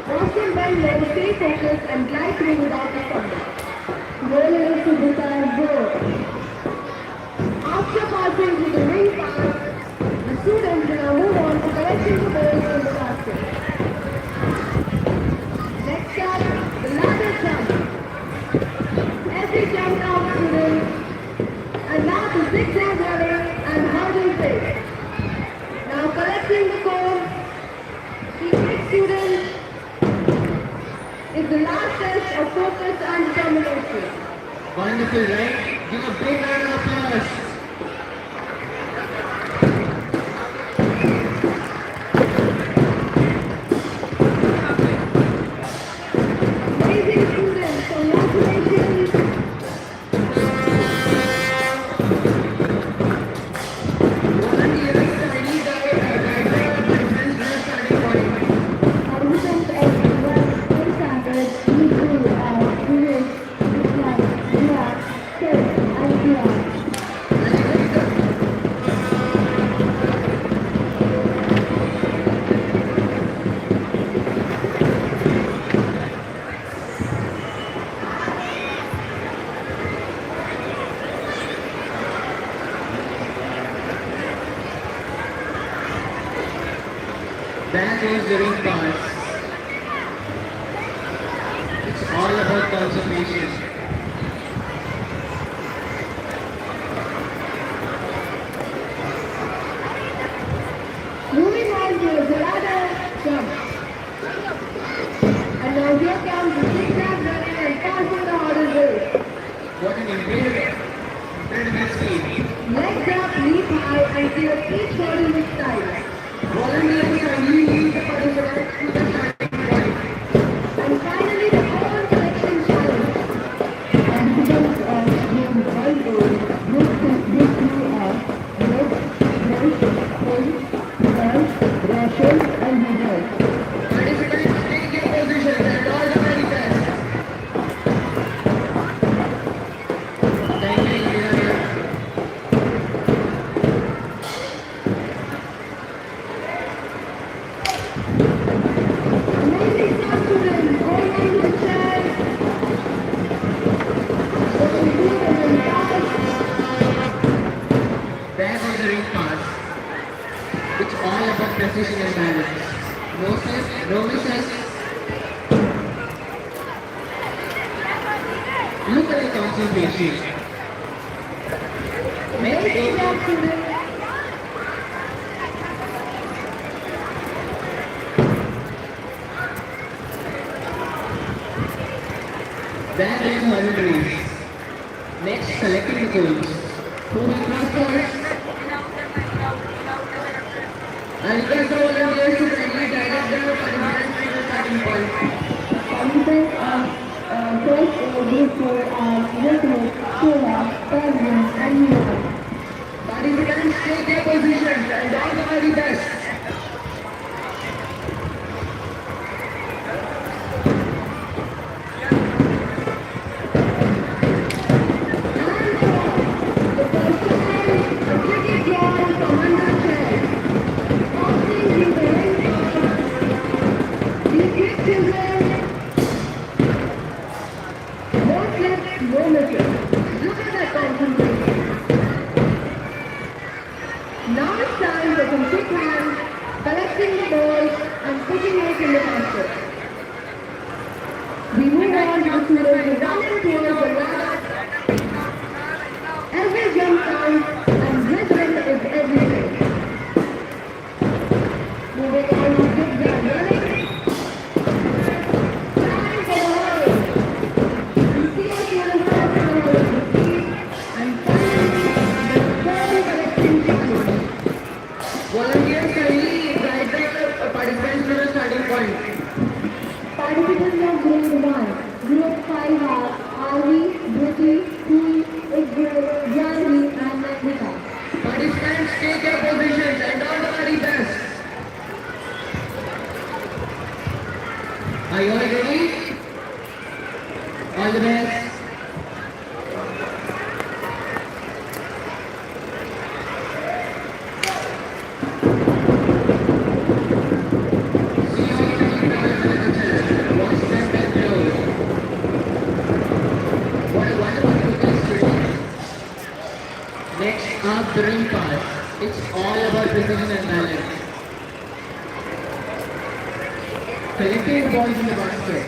Austin bend low, stay focused and glide through without a stumble. Roll it to the side, go. After passing through the ring pass, the students will now move on to collecting the balls in the basket. Next up, the ladder jump. Every jump counts students. And now the zigzag ladder and hurdle phase. Now collecting the cone. The eight students is the last test of focus and determination. Wonderful, right? Give a big round of applause. Amazing students, congratulations. Volunteers, kindly guide participants to the starting point. Participants of the World Standard need to create, dislike, react, set, and react. That was the ring pass. It's all about concentration. Moving on to the ladder jump. And now here comes the zigzag running and passing the hurdle race. What an incredible speed. Legs up, leap high, and clear each hurdle with style. Volunteers, kindly lead the participants to the starting point. And finally, the cone collection challenge. Participants of game 1A will set this through of leg, bench, pull, press, rushes, and reverse. Participants, take your positions and all the very best. Thank you, Engineer. Amazing stuff, students. Hold on to the chair. Looking good and then fast. That was the ring pass. It's all about precision and balance. No slip, no misses. Look at the concentration. Next Amazing up, stuff, students. that is hurdle race. Next, selecting the goals. Who will cross first? I request the volunteers to kindly direct the participants to the starting point. Participants of first group 4 are Rhythmic, Sheila, Pervin, and Mira. Participants, take their positions and all the very best. The first challenge, a tricky crawl from under chair. Passing through the ring pass. Be quick, children. No slips, no misses. Look at that concentration. Now it's time for some quick hands, collecting the balls and putting it in the basket. We move on to the students running towards the ladder. Every jump counts and rhythm is everything. Moving on to zigzag running. Time for the hurdle. We see our students passing the hurdle with speed and finally the ball collection challenge. Volunteers, kindly guide the participants to the starting point. Participants of grade 1, group 5 are Avi, Dhruti, Puri, Ikbal, Janvi and Nandita. Participants, take your positions and all the very best. Are you all ready? All the best. up the ring pass. It's all about precision and balance. Collecting the balls in the basket.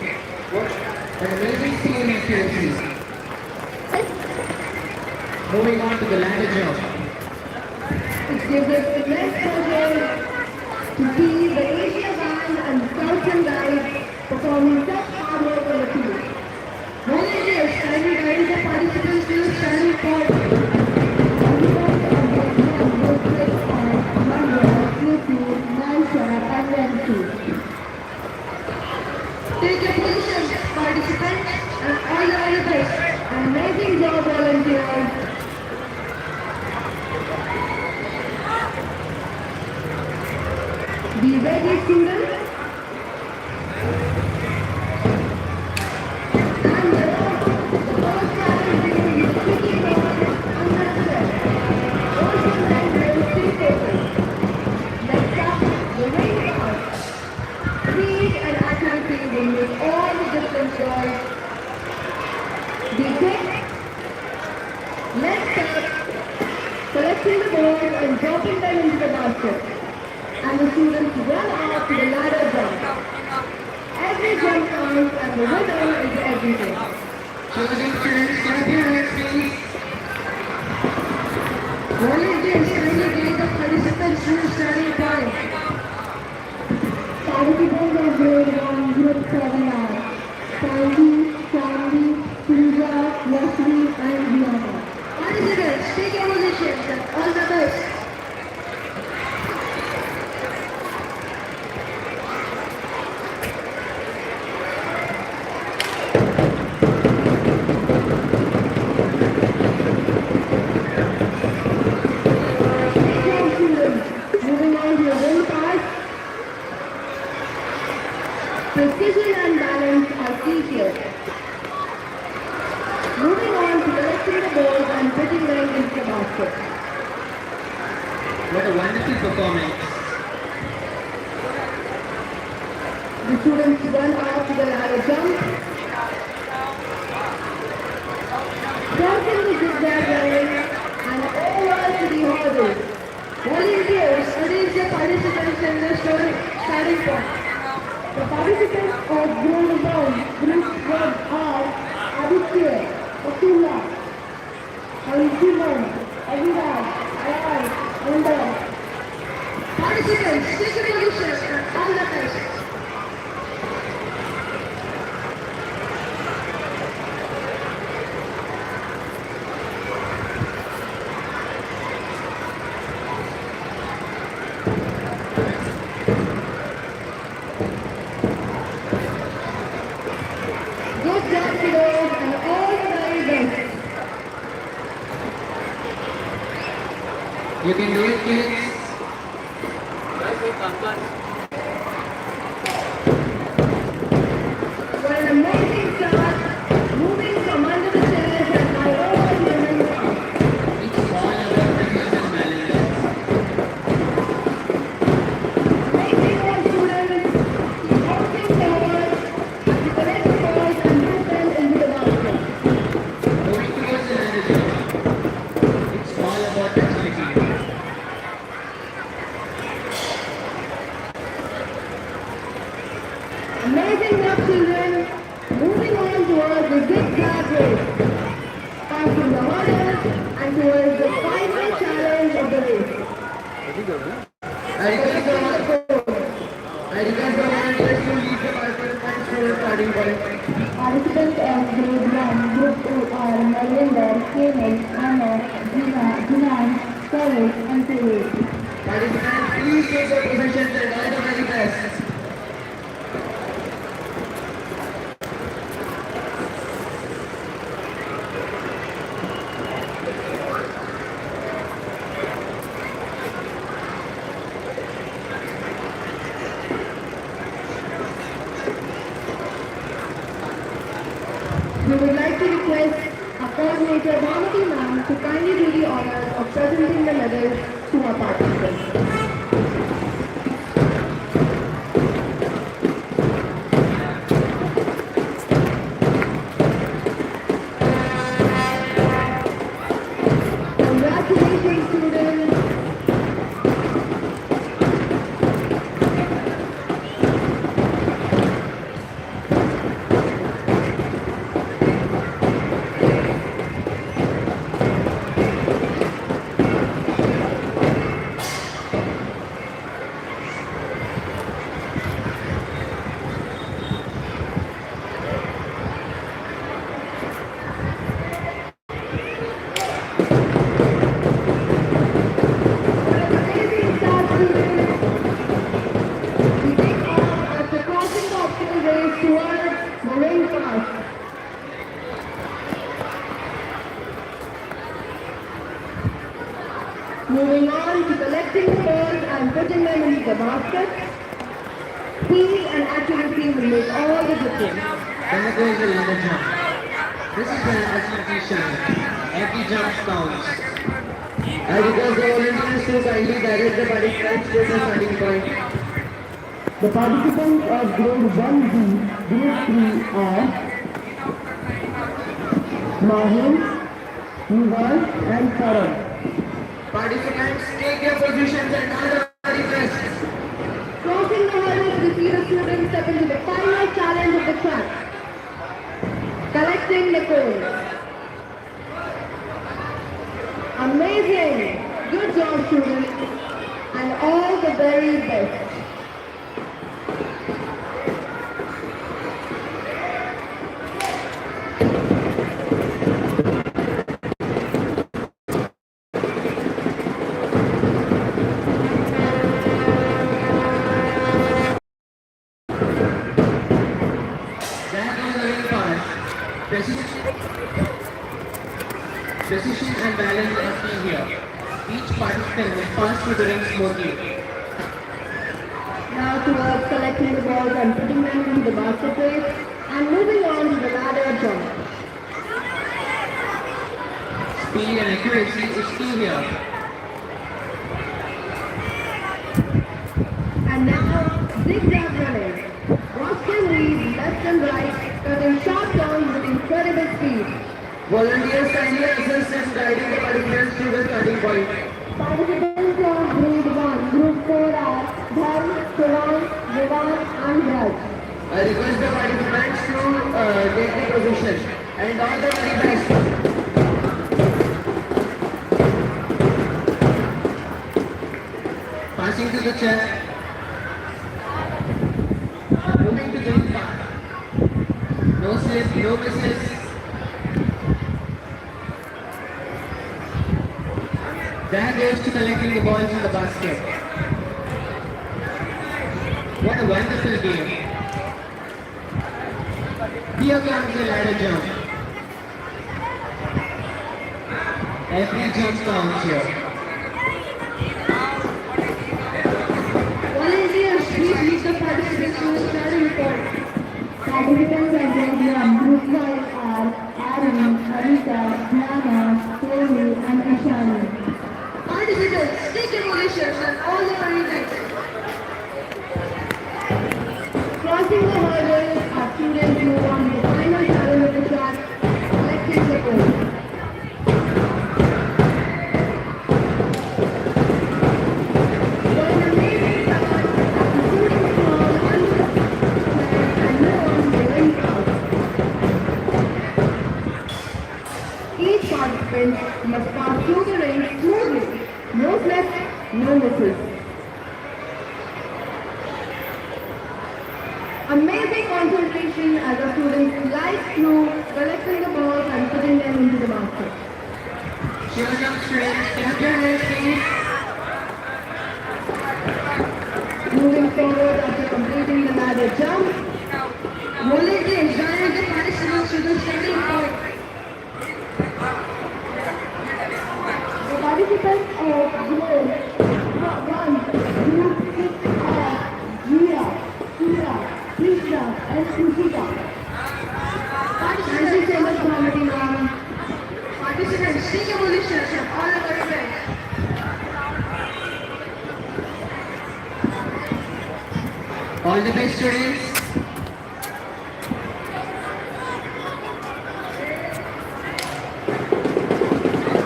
An amazing skill and accuracy. Moving on to the ladder jump. It gives us immense pleasure to see the Asia band and scouts and guides performing such hard work on the field. Volunteers kindly guide the participants to the standing point. Take your positions, participants, and all the very best. An amazing job, volunteers. Be ready, students. And the first challenge is kicking on unnatural. Also like real estate papers. Next up, the ring toss. Speed and accuracy will make all the difference, guys. Be quick. Let's start collecting the balls and dropping them into the basket. And the students run out to the ladder jump. Every jump counts and the winner is everything. Choosing students, clap your hands please. Volunteers kindly guide the participants to the starting point. Participants of grade 1, group 7R. Sandy, Sandy, Pooja, Yashvi and Diana. Participants, take your positions and all the best. Moving on to your ring pass. Precision and balance are key here. Moving on to collecting the balls and putting them into the basket. What a wonderful performance. The students run out to the ladder jump. Crossing the zigzag line and over to the hurdle. Volunteers arrange the participants in the starting point. The participants of Group 1 are Aditya, Atula, Anjuman, Aviraj, Ayaz, and participants, take your positions and all the best. Good job, kiddos, and all the very best. You can do it, kids. What an amazing start, moving from under the chairs and by over the ring pass. It's all about precision and balance. Amazing all students, keep working forward as you collect the balls and put them into the basket. Moving towards the ladder jump. It's all about agility. Amazing work, children. Moving on towards the zigzag race. Passing the hurdles and towards the final challenge of the race. I request the volunteers to lead the participants to the starting point. Participants of grade 1, group 2 are Marinder, Kemal, Anna, Gina, Jinan, Saroj and Suresh. Participants, please take your positions and all the very best. We would like to request our coordinator Bhamati ma'am to kindly do the honors of presenting the medals to our participants. Congratulations to them into the basket. Speed and accuracy will make all the difference. Then goes the ladder jump. This is an execution. Every jump counts. I request the volunteers to kindly direct the participants to the starting point. The participants of grade 1B, group 3 are Mahim, Yuval and Karan. Participants, take your positions and all the participants. Crossing the hurdles, we see the students step into the final challenge of the track. Collecting the coins. Amazing! Good job, students, and all the very best. That was a very fast. Precision and balance are key here. Each participant will pass through the ring smoothly. Now towards collecting the balls and putting them into the basket plate and moving on to the ladder jump. Speed and accuracy is key here. And now zigzag running. Watch them lead left and right, cutting sharp turns with incredible speed. Volunteers kindly assist in guiding the participants to the starting point. Participants of grade 1, group 4 are Dharm, Shivan, Vivan and Raj. I request the participants to take the position and all the very best. Passing to the chair. Moving to the path. No slip, no misses. That goes to collecting the balls in the basket. What a wonderful game. Here comes the ladder jump. Every jump counts here. Volunteers, please lead the participants to the starting point. Participants of grade 1, group 5 are Arun, Harita, Dhyana, Tolu and Ishani. Participants, take your positions and all the participants. Crossing the hurdles are students who want the final challenge of the track, collecting the gold. For an amazing start, the students fall under the and move on to the ring out. Each participant must pass through the ring smoothly. No slips, no misses. Amazing concentration as the students glide through, collecting the balls and putting them into the basket. Show jump straight. Step your hands, please. Moving forward after completing the ladder jump. Volunteers direct the participants to the starting point. The participants of grade 1, group 6 are Jira, Sura, Krishna and Kushika. Thank you so much, Bhamati ma'am. Participants, take your positions and all the participants. All the best, students.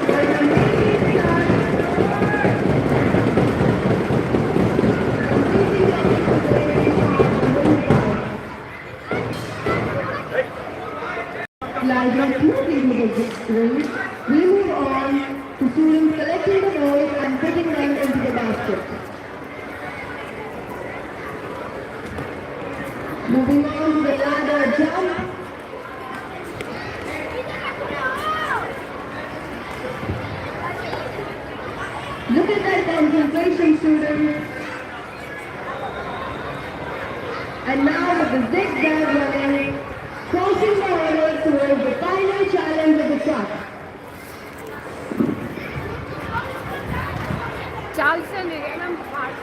For an amazing start, completing the Gliding smoothly to the ring, we move on to students collecting the balls and putting them into the basket. Moving on to the ladder jump. Look at that concentration, students. And now with the zigzag running, crossing the hurdles towards the final challenge of the track. Charleston, एकदम fast.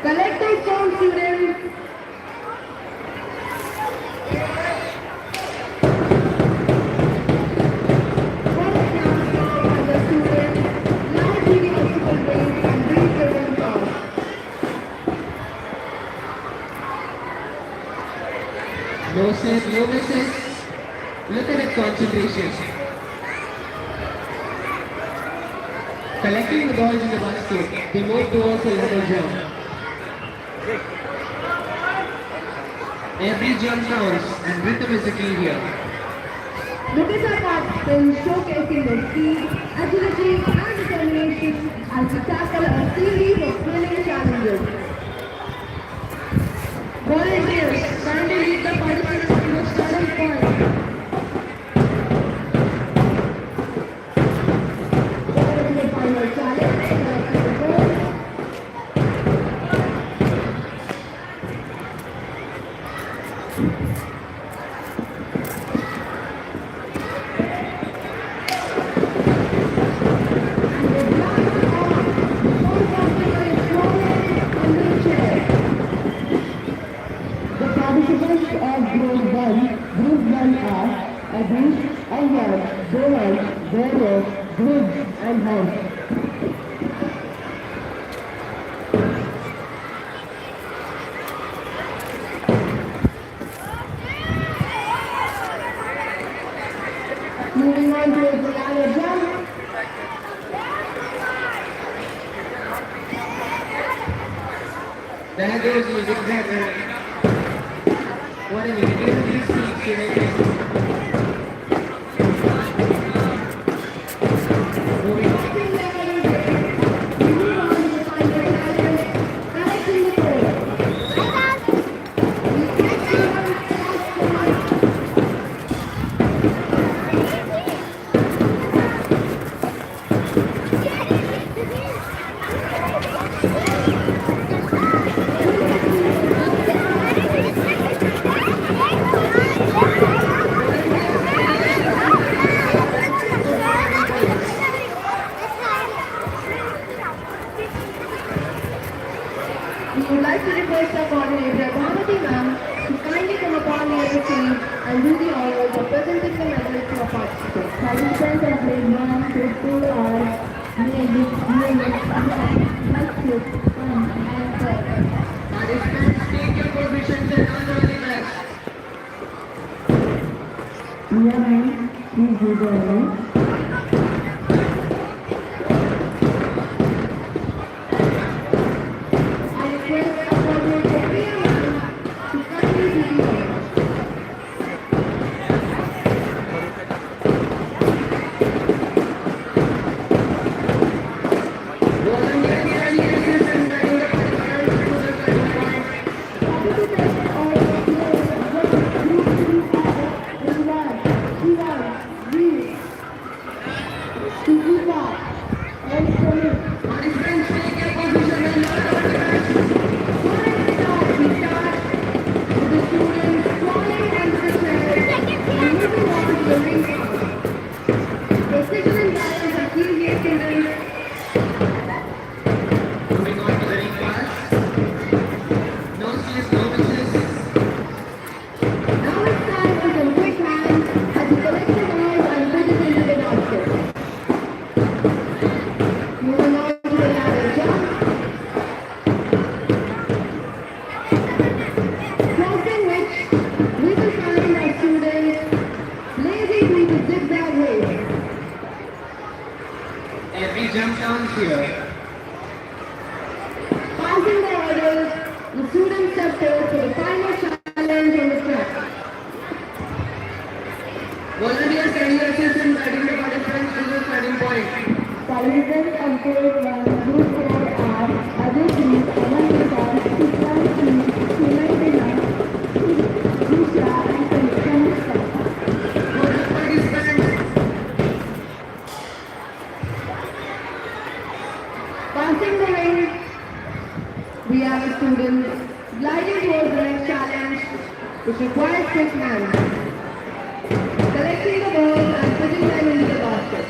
Collective sound students. First dance song by the students. Loud reading musical bass and bring children songs. No says, no misses. Look at that concentration. Collecting the balls in the basket, they move towards the level jump. Every jump counts and rhythm is the key here. Look at our participants showcasing their speed, agility and determination as we tackle a series of thrilling challenges. Volunteers, kindly lead the participants to the starting point. Over to the final challenge, collecting the balls. The participants of Group 1 are Abhish, Ayar, Dohan, Gaurav, Dhruv and Harsh. Moving on to the ladder jump. There goes the zigzag. What a minute, give these seats here. Moving on. We would like to request our coordinator, Bhavati ma'am, to kindly come upon the other stage and do the honors of presenting the medals to our participants. Participants of grade 1 to 2 are music, and Participants, take your positions and earn all the best. please do the honors. I request our coordinator, Priya ma'am, to kindly do the honors. Volunteers, kindly assist in guiding the participants to the starting point. Participants of Group 3 are Rizwan, Shivan, Veer, Suzuka, and Samir. Participants, take your position and earn all the best. We start with the students falling onto the chairs and moving on to the ring count. Precision and balance are key here, students. Moving on to the ring pass. No says, no misses. Now it's time for some quick hands as we collect the balls and put it into the basket. Moving on to the ladder jump. Crossing which we will find our students blazing through the zigzag race. Every jump counts here. Passing the hurdles, the students step forward for the final challenge on the track. Volunteers, kindly assist in guiding the participants to the starting point. Participants of Grade 1, Group 4 are Aditi, Amantika, Sukhanti, Sumaitila, Disha, and Kanishka. For the participants, Passing the ring, we have a student gliding towards the next challenge, which requires quick hands. Collecting the balls and putting them into the basket.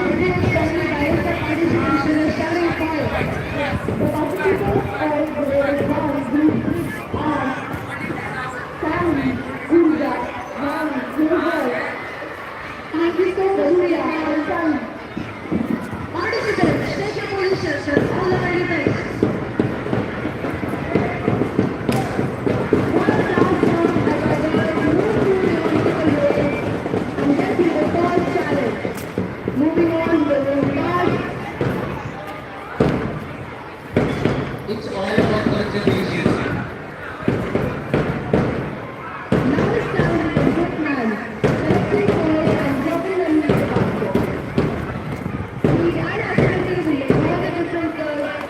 Audience kindly direct the participants to the starting point. The participants of grade 1 group are Sam, Urja, Ram, Gurgal, Francisco Garuria, and Sam. Participants, take your positions and all the participants. One last round as I move through the obstacle race and get to the first challenge. Moving on to the last. It's all about concentration. Now it's time for the good man, selecting forward and dropping them into the basket. We add activities in all the different curves.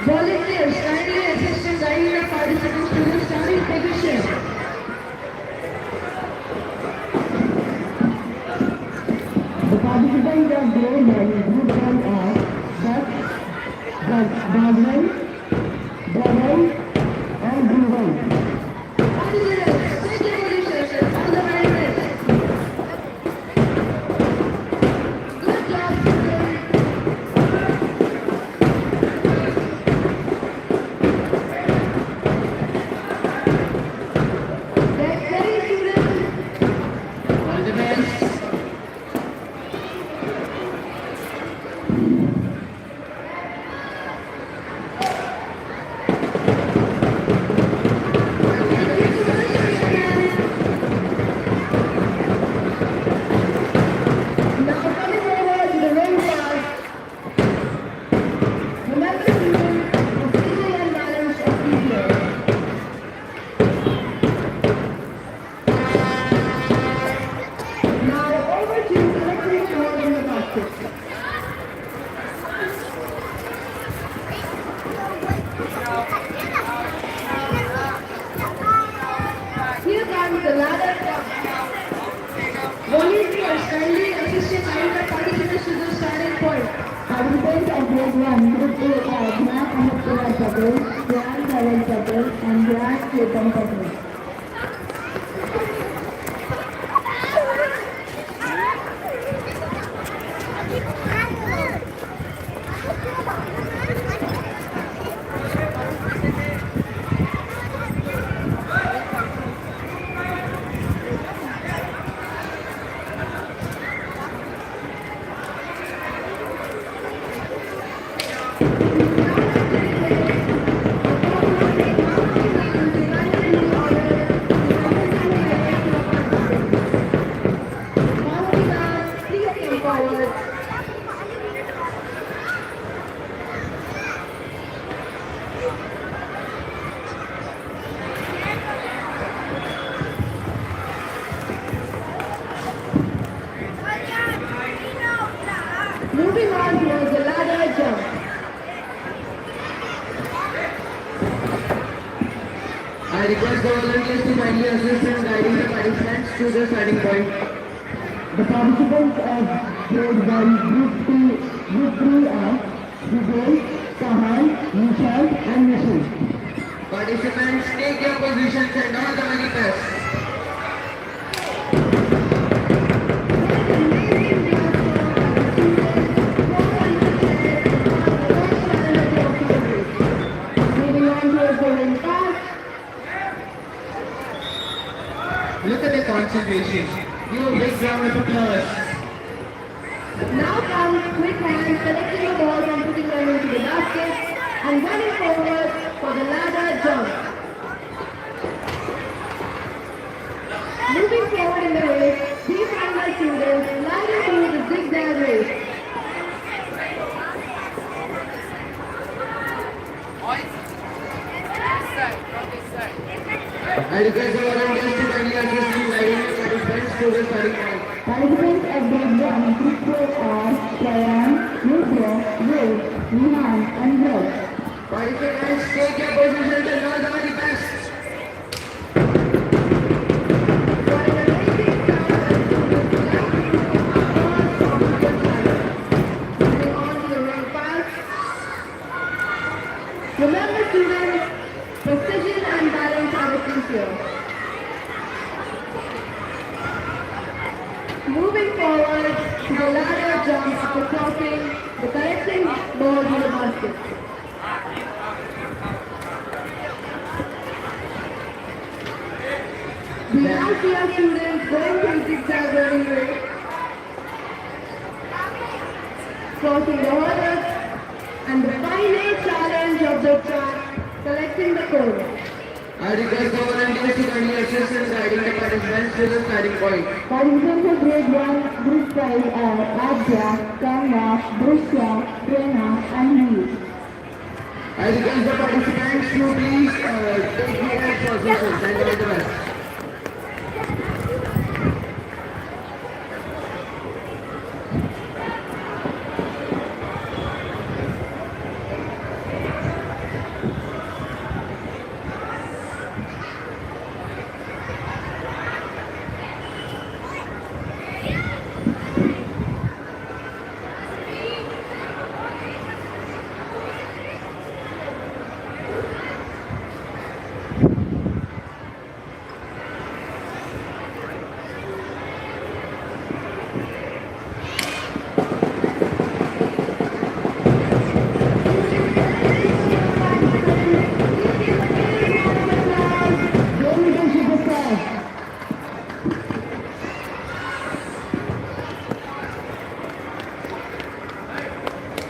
Volunteers kindly assist in guiding the participants to the starting position. The participants of grade 1 group 1 are Bhagwan, Dhawan, and Bhuvan. Participants, take your positions and all the participants. Good job, students. Get ready, students. All the best. Now coming over to the ring part. Remember students, the physical and balance of people. Now over to collecting swords in the basket. Here comes the ladder jump. Volunteers kindly assist in guiding the participants to the starting point. Participants of grade 1, group A are Dhyan Anupriya Patel, Dhyan Dhaval Patel, and Dhyan Chetan Patel. Following that, please come forward. Moving on towards the ladder jump. I request the volunteers to kindly assist in guiding the participants to the starting point. The participants of grade 1, group 2, group 3 are Vijay, Kahan, Nishant, and Nishu. Participants, take your positions and all the very best. Moving on towards the ring pass. Look at the concentration. Give a big round of applause. Now comes quick hand collecting the balls and putting them into the basket and running forward for the ladder jump. Moving forward in the race, these are my students gliding through the zigzag race. I request the volunteers to kindly assist in guiding the participants to the starting point. Participants of grade 1 group 4 are Shayan, Nitya, Will, Nihan, and Greg. Participants, take your positions and all the very best. Remember students, precision and and balance are essential. Moving forward to the ladder jump after crossing the collecting balls in the basket. We now see our students going to zigzag running race, crossing the hurdles, and the final challenge of the track, collecting the code. I request the volunteers to kindly assist in guiding the participants to the starting point. Participants of grade 1, group 5 are Adya, Kanga, Drishya, Prerna and Lee. I request the participants to please take their positions and all the best.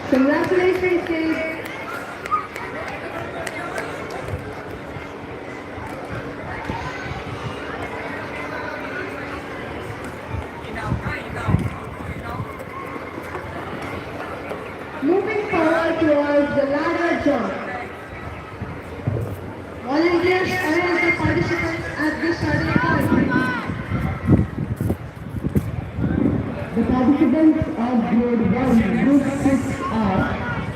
Congratulations, kids. Moving forward towards the ladder jump. Volunteers arrange the participants at the starting point. The participants of grade 1, group 6 are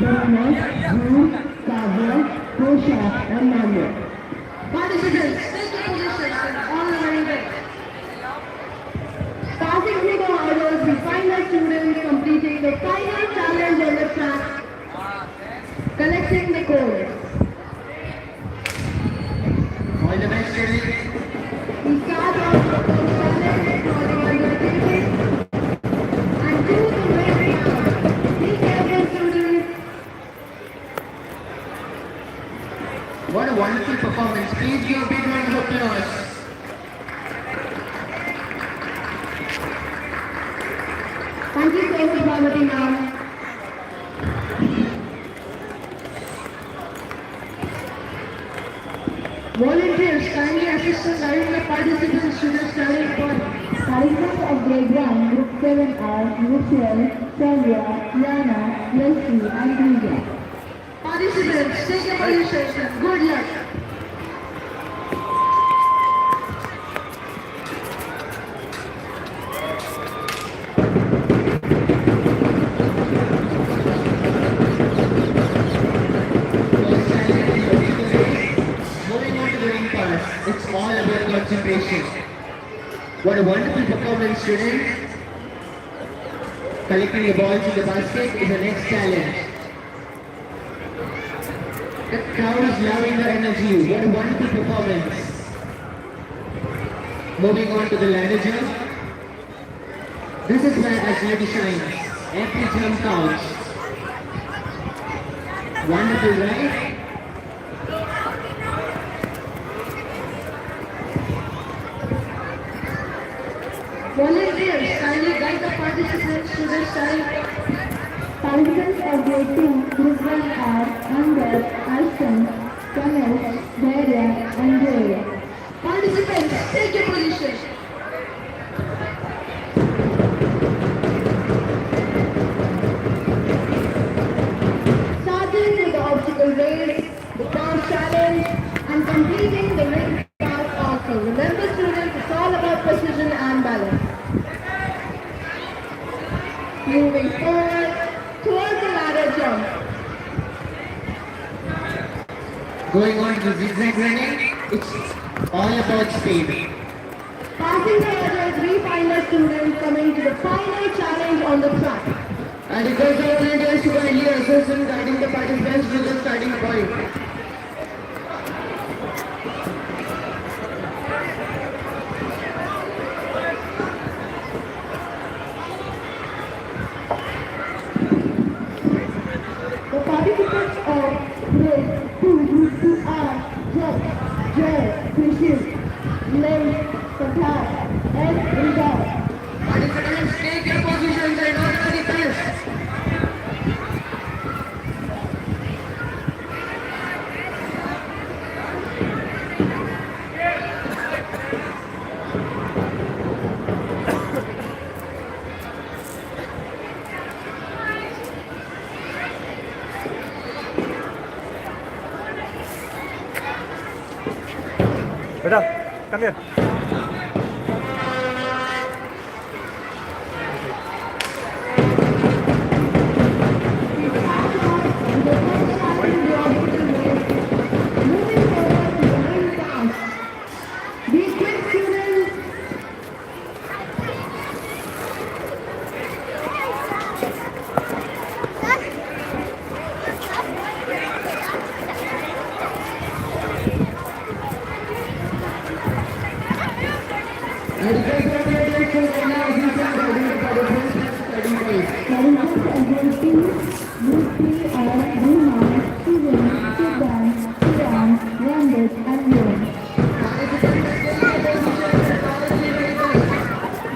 Pranav, Dhruv, Kavya, Kosha and Nanya. Participants, take your positions and all are ready. Passing through the hurdles, we find our students completing the final challenge on the track, collecting the code. All the best, students. We start off with the first challenge, crawling under the table, and do the way round. Be careful, students. What a wonderful performance. Please give a big round of applause. Thank you so much, Bhavati ma'am. Volunteers kindly assist in guiding the participants to the starting point. Participants of grade 1, group 7 are Michelle, Sandhya, Yana, Leslie and Divya. Participants, take your positions and good luck. Moving on to the ring pass, it's all about concentration. What a wonderful performance, students. Collecting the balls in the basket is the next challenge. The crowd is loving the energy. What a wonderful performance. Moving on to the ladder jump. This is where agility shines. Every jump counts. Wonderful, right? Volunteers kindly guide the participants to the starting point. Participants of grade 2, group 1 are Angad, Arshan, Kamesh, Dhairya and Jaya. Participants, take your position. Starting with the obstacle race, the bounce challenge, and completing the ring pass also. Remember students, it's all about precision and balance. Moving forward towards the ladder jump. Going on to the zigzag running, it's all about speed. Passing the hurdles, we find the students coming to the final challenge on the track. I request the volunteers to kindly assist in guiding the participants to the starting point. Jai, Krishna, Lay, Kathar, and Rizal. Participants, take your positions and order the best. बेटा come here. Be quick, students. I request the audience to allow these guiding participants to study well. Participants of Group 3 are Rima, Steven, Siddhan, Siyan, Rambit, and Yoon.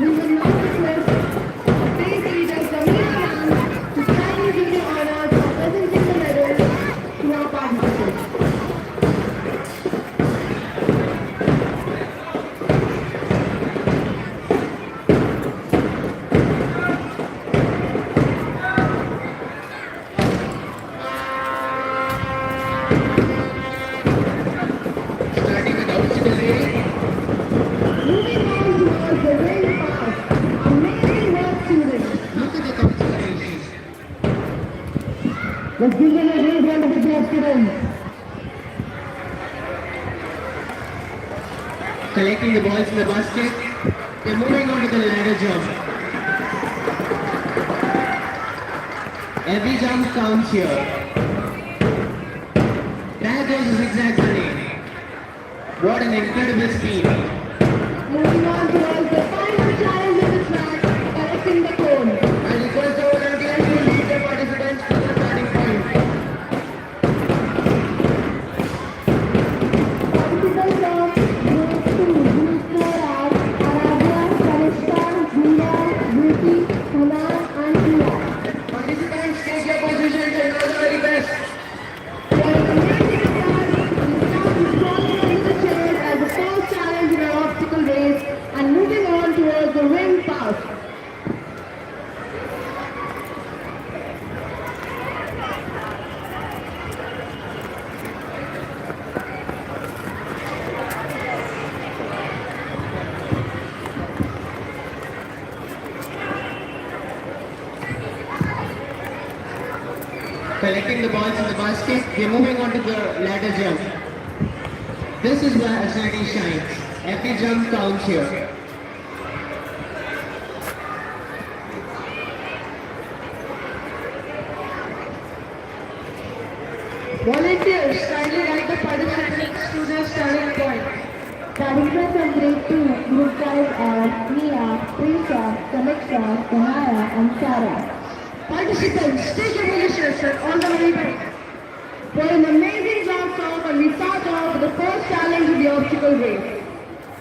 We will now request state leader Samir Khan to kindly give the honors of presenting the medals to our participants. Starting with obstacle race. Moving on towards the ring pass, amazing work, students. Look at the considerations. Let's give them a great round of applause, students. Collecting the balls in the basket. They're moving on to the ladder jump. Every jump counts here. There goes the zigzag running. What an incredible speed. Moving on towards the final challenge of the track, collecting the cone. I request the volunteers to lead the participants to the starting point. Participants of Group 2, Group 4 are Aradhya, Kanishka, Meera, Beauty, Hana, and Priya. Participants, take your positions and all the very best. For an amazing start, we start with falling under the chairs as the first challenge in our obstacle race and moving on towards the ring pass. Collecting the balls in the basket, we're moving on to the ladder jump. This is where Asani shines. Every jump counts here. Volunteers, kindly guide the participants to their starting point. Participants of Grade 2, Group 5 are Mia, Priya, Samiksha, Kanaya, and Sarah. Participants, take your positions and on the way back. For an amazing jump off, and we start off with the first challenge of the obstacle race.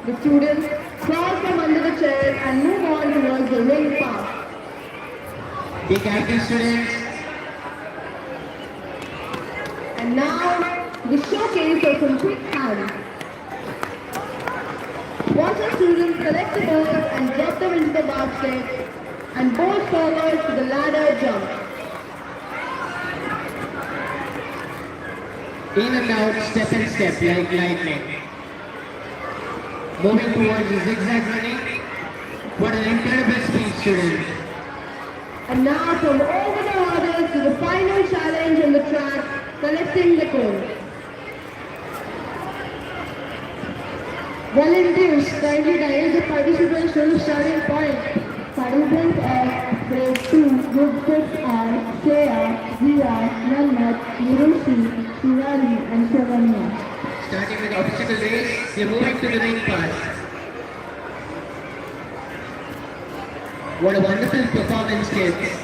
The students crawl from under the chair and move on towards the ring path. Be careful, students. And now, the showcase of some quick hands. Watch our students collect the balls and drop them into the basket and bolt forward to the ladder jump. In and out, step and step like lightning. Moving towards the zigzag running. What an incredible speed, students. And now from over the hurdles to the final challenge on the track, collecting the cone. Volunteers, kindly guide the participants to the starting point. Participants of Grade 2, Group 6 are Shreya, Zia, Nanmat, Nirushi, Shivani, and Shavanya. Starting with obstacle race, we're moving to the ring pass. What a wonderful performance, kids.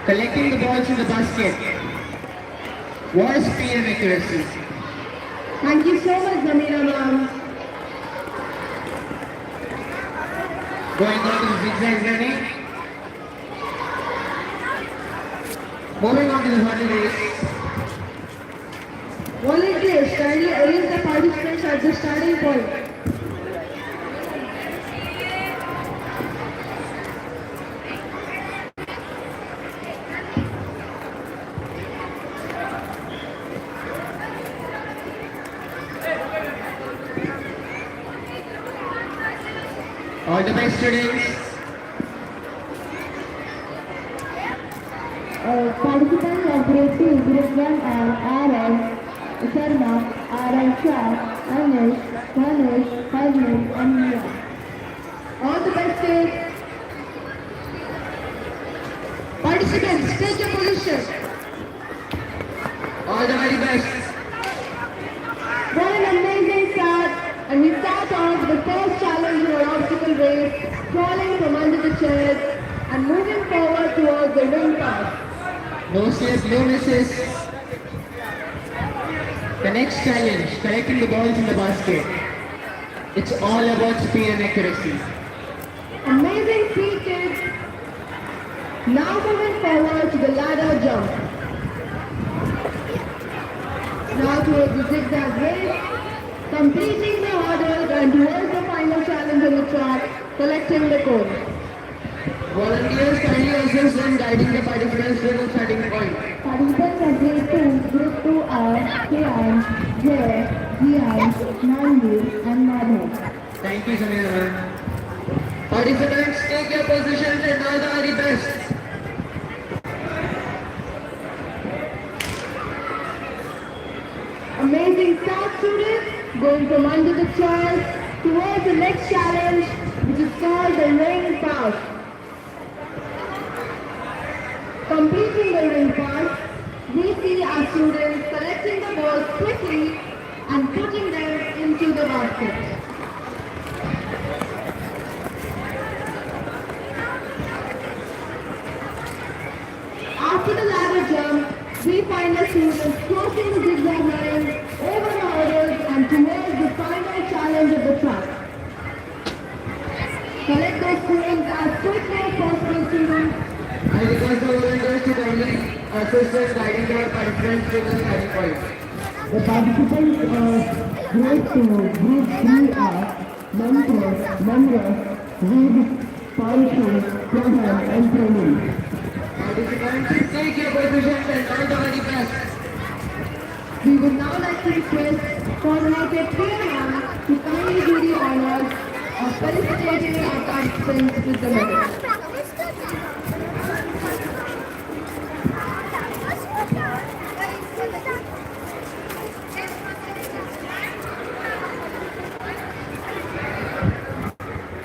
Collecting the balls in the basket. was speed and accuracy. Thank you so much, Zamira ma'am. Going on to the zigzag running. Moving on to the hurdle race. Volunteers, kindly arrange the participants at the starting point. All the best, students. Participants of grade 2, group 1 are Aaron, Sharma, Aaron Shah, Anish, Dhanush, Harman and Mia. All the best, kids. Participants, take your position. All the very best. What an amazing start. And we start off the first challenge in our obstacle race, crawling from under the chairs and moving forward towards the ring path. No slips, no misses. The next challenge, collecting the balls in the basket. It's all about speed and accuracy. Amazing feat, kids. Now moving forward to the ladder jump. Now towards the zigzag race, completing the hurdles and towards the final challenge on the track, collecting the cone. Volunteers kindly assist in guiding the participants to the starting point. Participants of grade 2, group 2 are Kiran, Jay, Jian, Nandu and Madhav. Thank you, Samir. Participants, take your positions and all the very best. Amazing start, students. Going from under the chairs towards the next challenge, which is called the ring pass. Completing the ring pass, we see our students collecting the balls quickly and putting them into the basket. After the ladder jump, we find the students crossing the zigzag line over the hurdles and towards the final challenge of the track. Collect those coins as quickly as possible, students. I request the volunteers to kindly assist in guiding our participants to the starting point. The participants of grade 2, group 3 are Mantra, Namra, Ved, Panshu, Pradhan and Pranil. Participants, take your positions and all the very best. We would now like to request Coordinator Priya to kindly do the honors of felicitating our participants with the medal.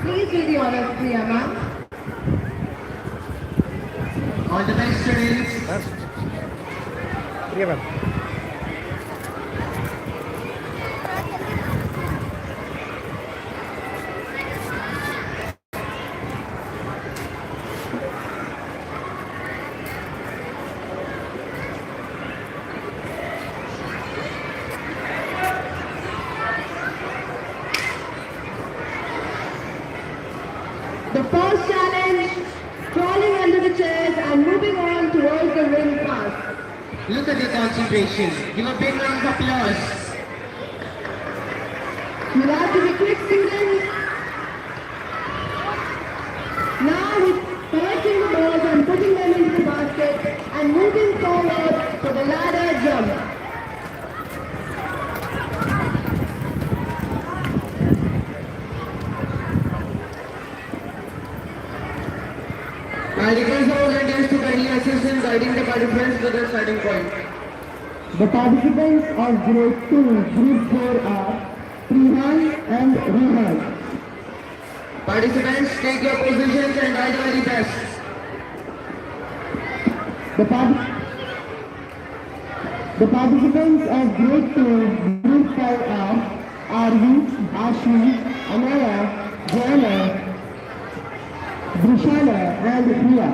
Please do the honors, Priya ma'am. All the best, students. Priya ma'am The first challenge, crawling under the chairs and moving on towards the ring pass. Look at the concentration. Give a big round of applause. You have to be quick, students. Now with collecting the balls and putting them into the basket and moving forward for the ladder jump. I request the volunteers to kindly assist in guiding the participants to the starting point. The participants of grade 2, group 4 are Prihan and Rehan. Participants, take your positions and all the very best. The participants of grade 2, group 5 are Arvi, Ashmi, Amaya, Jana, Drishana and Priya.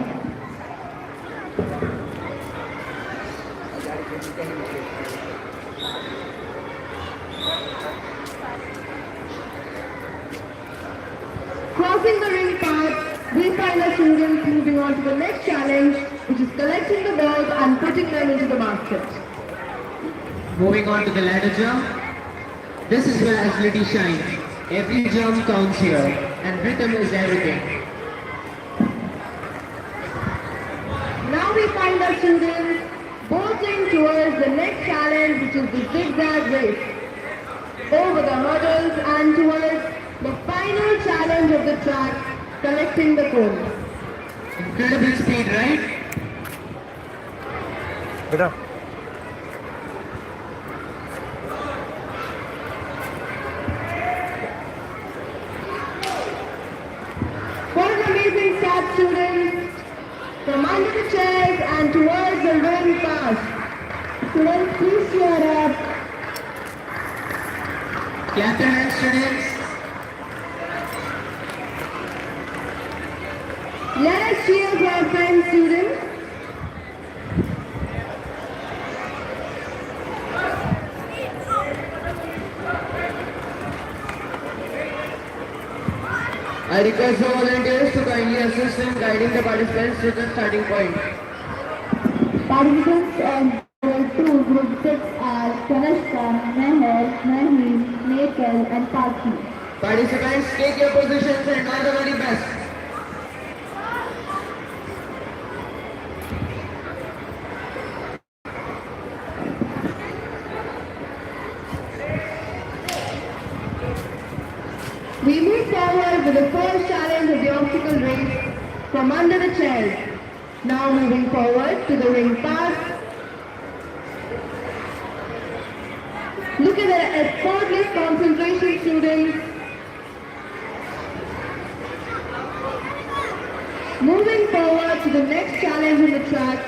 Crossing the ring path, we find our students moving on to the next challenge, which is collecting the balls and putting them into the basket. Moving on to the ladder jump. This is where agility shines. Every jump counts here, and rhythm is everything. Now we find our students bolting towards the next challenge, which is the zigzag race. Over the hurdles and towards the final challenge of the track, collecting the cones. Incredible speed, right? बेटा What an amazing start, students! From under the chairs and towards the ring path. Students, please cheer up. Clap your hands, students. Let us cheer for our friends, students. I request the volunteers to kindly assist in guiding the participants to the starting point. Participants of Group 2, Group 6 are Kanashka, Meher, Mahim, Nekal and Paki. Participants, take your positions and all the very best. We move forward with the first challenge of the obstacle race from under the chairs. Now moving forward to the ring path. Look at the effortless concentration, students. Moving forward to the next challenge on the track,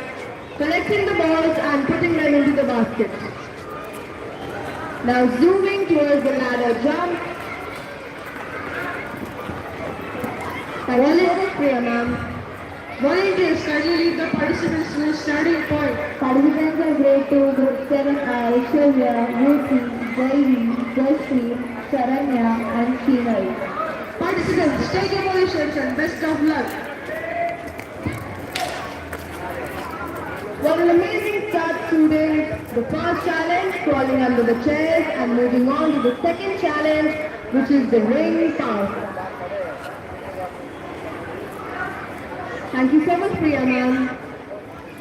collecting the balls and putting them into the basket. Now zooming towards the ladder jump. Volunteers, kindly lead the participants to the starting point. Participants of Grade 2, Group 7 are Aishwarya, Ruti, Jaivi, Jayashree, Sharanya and Sheenal. Participants, take your positions and best of luck. What an amazing start, students. The first challenge, crawling under the chairs, and moving on to the second challenge, which is the ring pass. Thank you so much, Priya ma'am.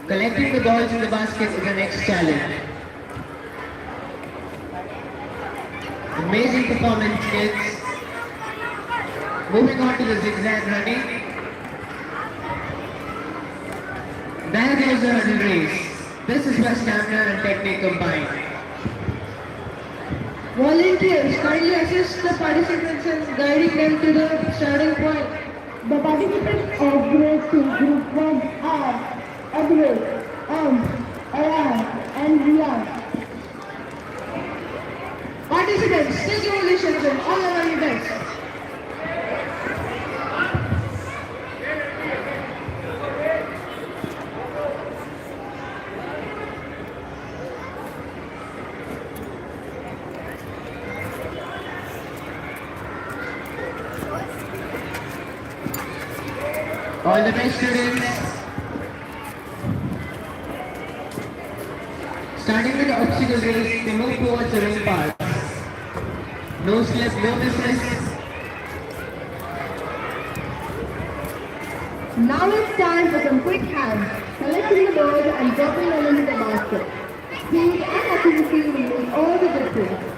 Collecting the balls in the basket is the next challenge. Amazing performance, kids. Moving on to the zigzag running. There goes the hurdle race. This is where stamina and technique combine. Volunteers, kindly assist the participants in guiding them to the starting point. The participants of Grade 2, Group 1 are Edward, Ayan and Riyad. Participants, take your positions and all the very best. All the best, students. Starting with the obstacle race, they move towards the ring path. No slip, no misses. Now it's time for some quick hands, collecting the balls and dropping them into the basket. Speed and accuracy will make all the difference.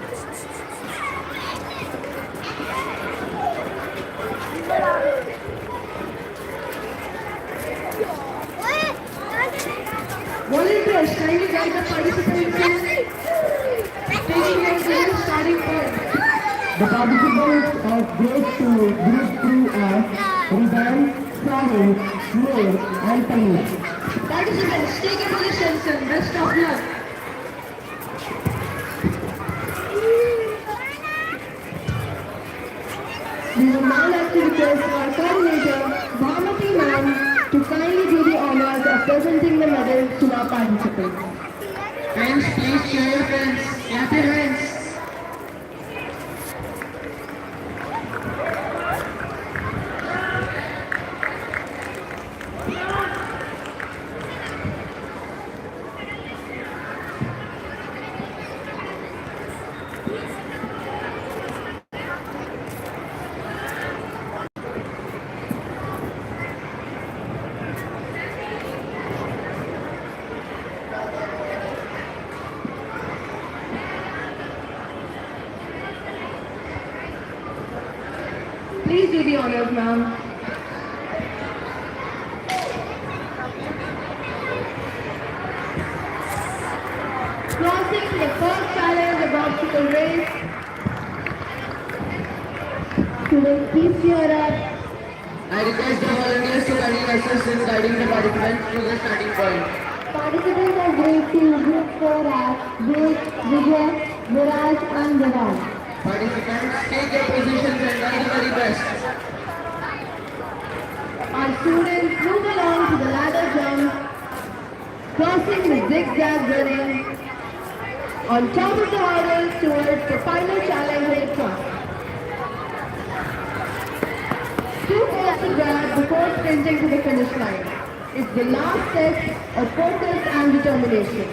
Volunteers, kindly guide the participants in taking them to the starting point. The participants of Grade 2, Group 3 are Ridan, Sahil, Noor and Tanis. Participants, take your positions and best of luck. We would now like to request our coordinator, Bhamati ma'am, to kindly do the honors of presenting the medals to our participants. Friends, show your friends. Clap your hands. Please do the honors, ma'am. Crossing the first challenge of obstacle race. Students, please cheer up. I request the volunteers to kindly assist in guiding the participants to the starting point. Participants of grade 2, group 4 are Ved, Vijay, Viraj and Viraj. Participants, take your positions and try the very best. Our students move along to the ladder jump, crossing the zigzag running on top of the hurdles towards the final challenge of the truck. Two goals to grab before sprinting to the finish line. It's the last test of focus and determination.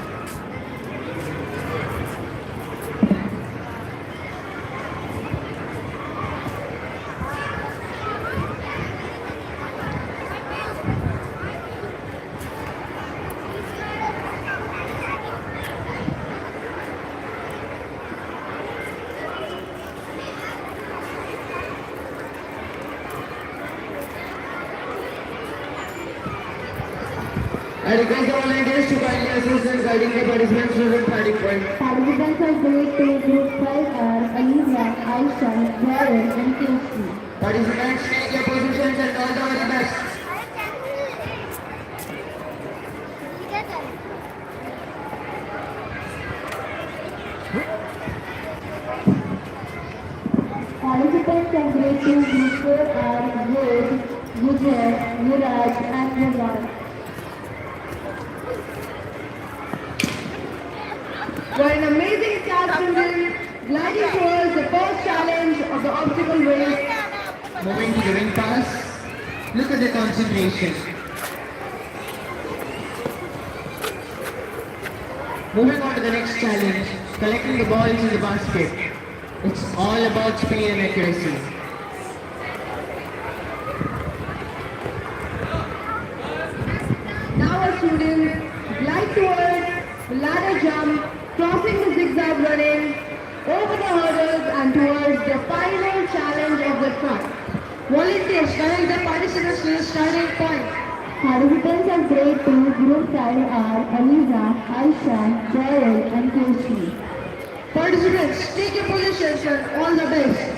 I request the volunteers to kindly assist in guiding the participants to the starting point. Participants of grade 2, group 5 are Aliza, Aisha, Jared and Casey. Participants, take your positions and all the very best. Participants of grade 2, group 4 are Ved, Vijay, Viraj and Viraj. What an amazing start from them, gliding towards the first challenge of the obstacle race. Moving to the ring pass. Look at the concentration. Moving on to the next challenge, collecting the balls in the basket. It's all about speed and accuracy. Now our students glide towards the ladder jump, crossing the zigzag running, over the hurdles and towards the final challenge of the truck. Volunteers, guide the participants to the starting point. Participants of grade 2, group 5 are Aliza, Aisha, Jared and Casey. Participants, take your positions and all the best.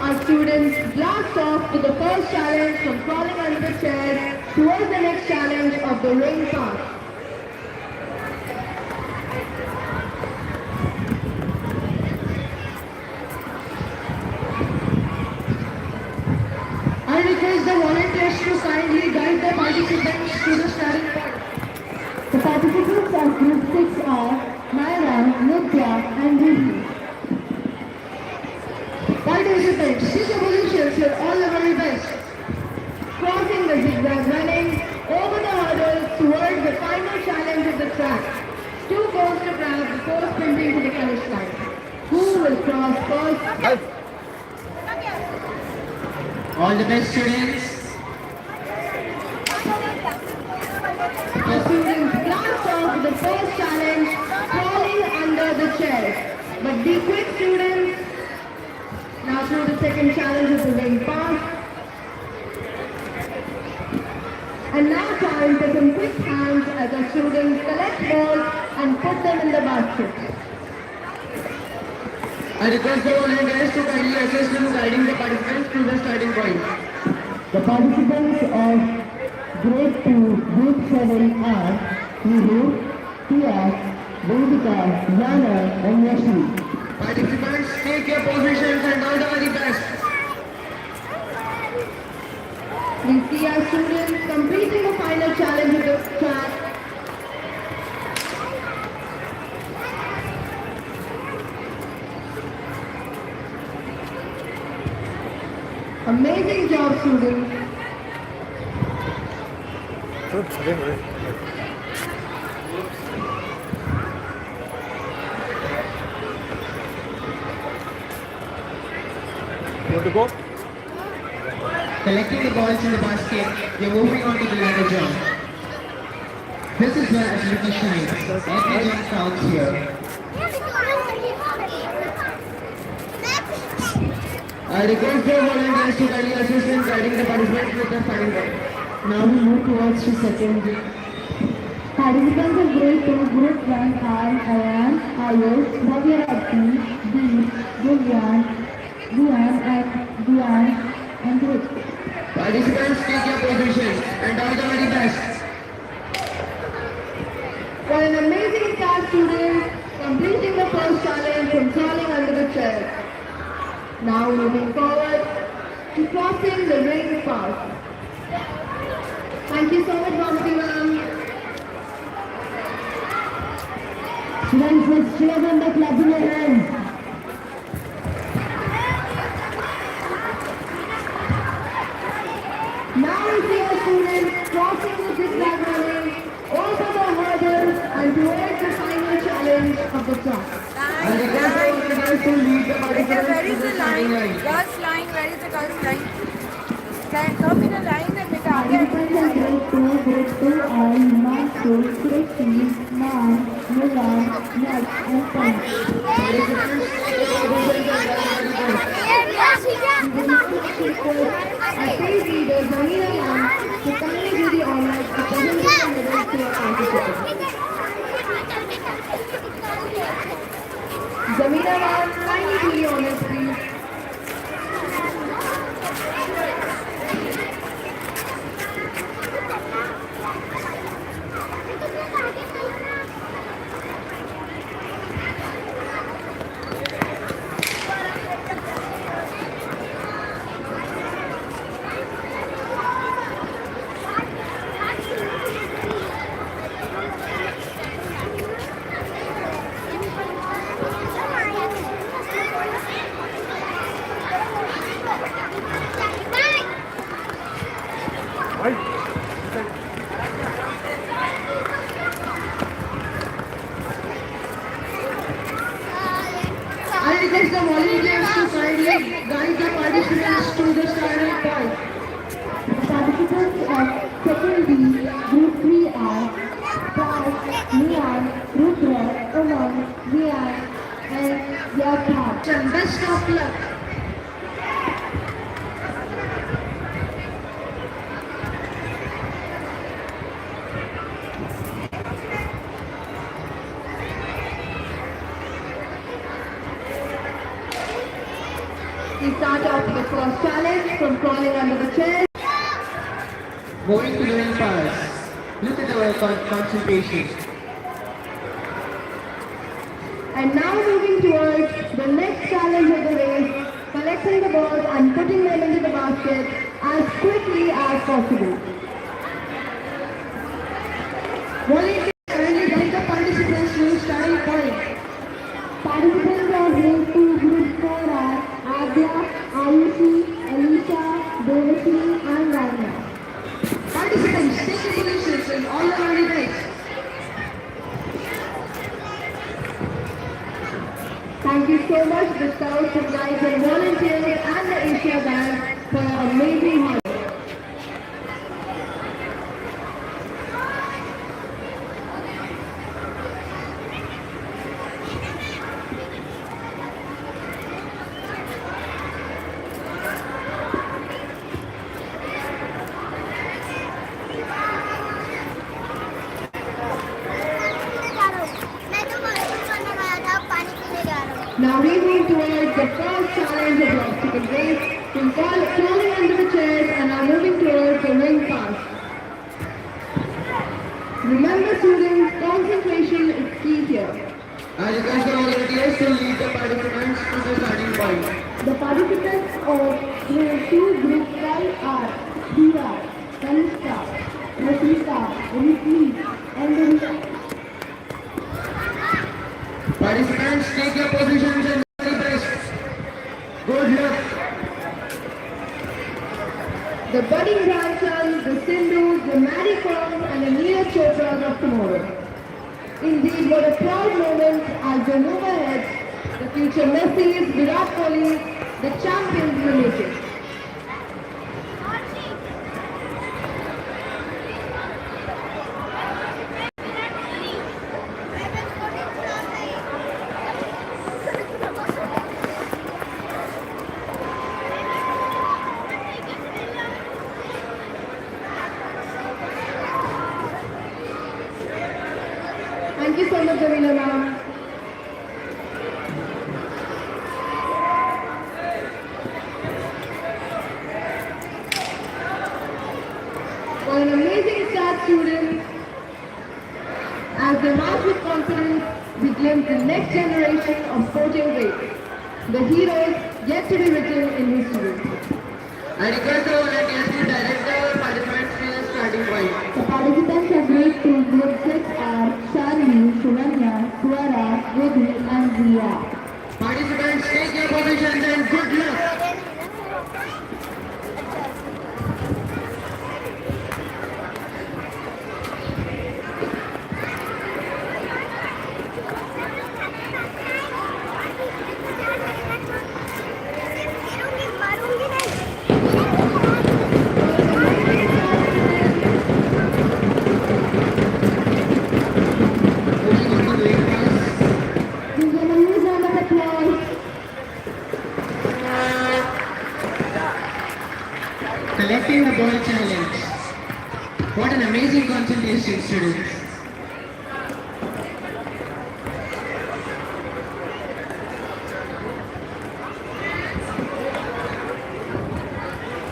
Our students blast off to the first challenge from crawling under the chair towards the next challenge of the ring pass. I request the volunteers to kindly guide the participants to the starting point. The participants of group 6 are Myra, Nitya and Ruhi. Participants, take your positions and all the very best. Crossing the zigzag running, over the hurdles towards the final challenge of the track. Two goals to grab before sprinting to the finish line. Who will cross first? All the best, students. The students blast off to the first challenge, crawling under the chair. But be quick, students. Now through the second challenge of the ring pass. And now time for some quick hands as the students collect balls and put them in the basket. I request the volunteers to kindly assist in guiding the participants to the starting point. The participants of grade 2, group 7 are Viru, Tia, Vedika, Yana and Yashi. Participants, take your positions and all the very best. Amazing job, students. Want to go? Collecting the balls in the basket, they're moving on to the ladder jump. This is where agility shines. Every jump counts here. I request the volunteers to kindly assist in guiding the participants with the final ball. Now we move towards the second group. Participants of grade 2, group 1 are Ayan, Ayush, Bhagyarati, Deep, Divyan, and Dian, and Dhruv. Participants, take your position and all the very best. For an amazing start, students, completing the first challenge from crawling under the chair. Now moving forward to crossing the ring path. Thank you so much, Bhamati ma'am. Students, let's cheer them by clapping your hands. Now we see our students crossing the zigzag running over the hurdles and towards the final challenge of the class. I request the volunteers to lead the participants Where to is the the starting line? line. Girls line, where is the girls line? Can come in a line and make Participants of grade 2 are Himanshu, Krishi, Man, Milan, Nat, and Pan. Participants, take your position and all the very best. Our stage leader, Zamira ma'am, to kindly do the honors to present the medals to our participants. Zamira ma'am, kindly do the honors, please. I request the volunteers to kindly guide the participants to the starting point. Participants of second B, group 3 are Raj, Nian, Rudra, Umang, Rian, and Yatha. And best of luck. We start off with the first challenge from crawling under the chair. Moving to the ring pass. Look at our concentration. And now moving towards the next challenge of the race, collecting the balls and putting them into the basket as quickly as possible. Volunteers kindly guide the participants to the starting point. Participants of grade 2, group 4 are Adya, Ayushi, Alicia, Devashri, and Rania. Participants, take your positions and all the very best. Thank you so much, the scouts and guides and volunteers and the Asia Band for your amazing help. Now we move towards the first challenge of the obstacle race, from crawling under the chairs and are moving towards the ring pass. Remember students, concentration is key here. I request the volunteers to lead the participants to the starting point. The participants of grade 2, group 5 are Diya, Kanishka, Rasmita, Riti, and Rita. Participants, take your positions and very best. Good luck. The budding grandsons, the Sindhus, the Mary Koms and the Neeraj Chopras of tomorrow. Indeed, what a proud moment as they move ahead, the future Messis, Virat Kohli, the champions will make it. Thank you so much, Jamila ma'am. For an amazing start, students, as they march with confidence, we glimpse the next generation of sporting greats, the heroes yet to be written in history. I request the volunteers to direct the participants to the starting point. The participants of grade 2 group 6 are Charlie, Shivanya, Swara, Vidhi and Zia. Participants, take your positions and good luck. Moving on to the pass. Give them a huge round of applause. Collecting the ball challenge. What an amazing concentration, students.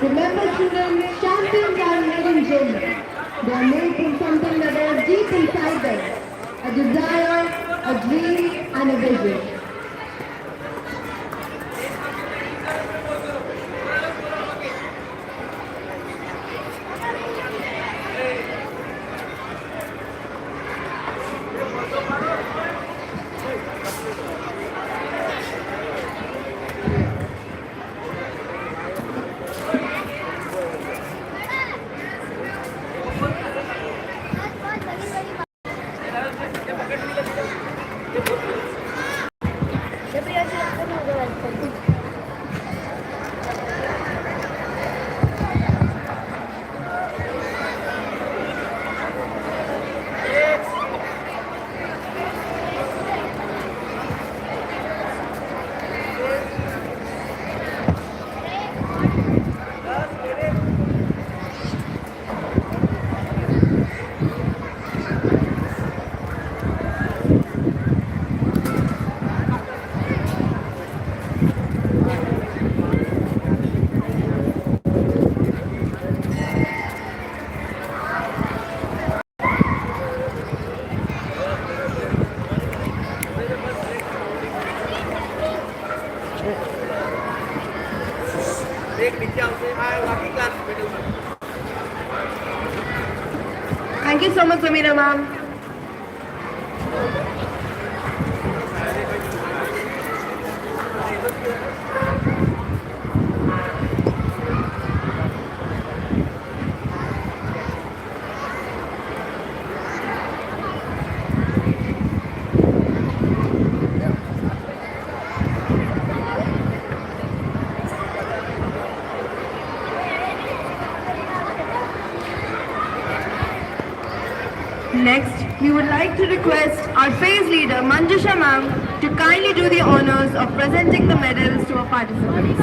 Remember, students, champions are made in gym. They are made from something that is deep inside them. A desire, a dream, and a vision. Thank you so much, Samira ma'am. Next, we would like to request our phase leader Manjusha ma'am to kindly do the honors of presenting the medals to our participants.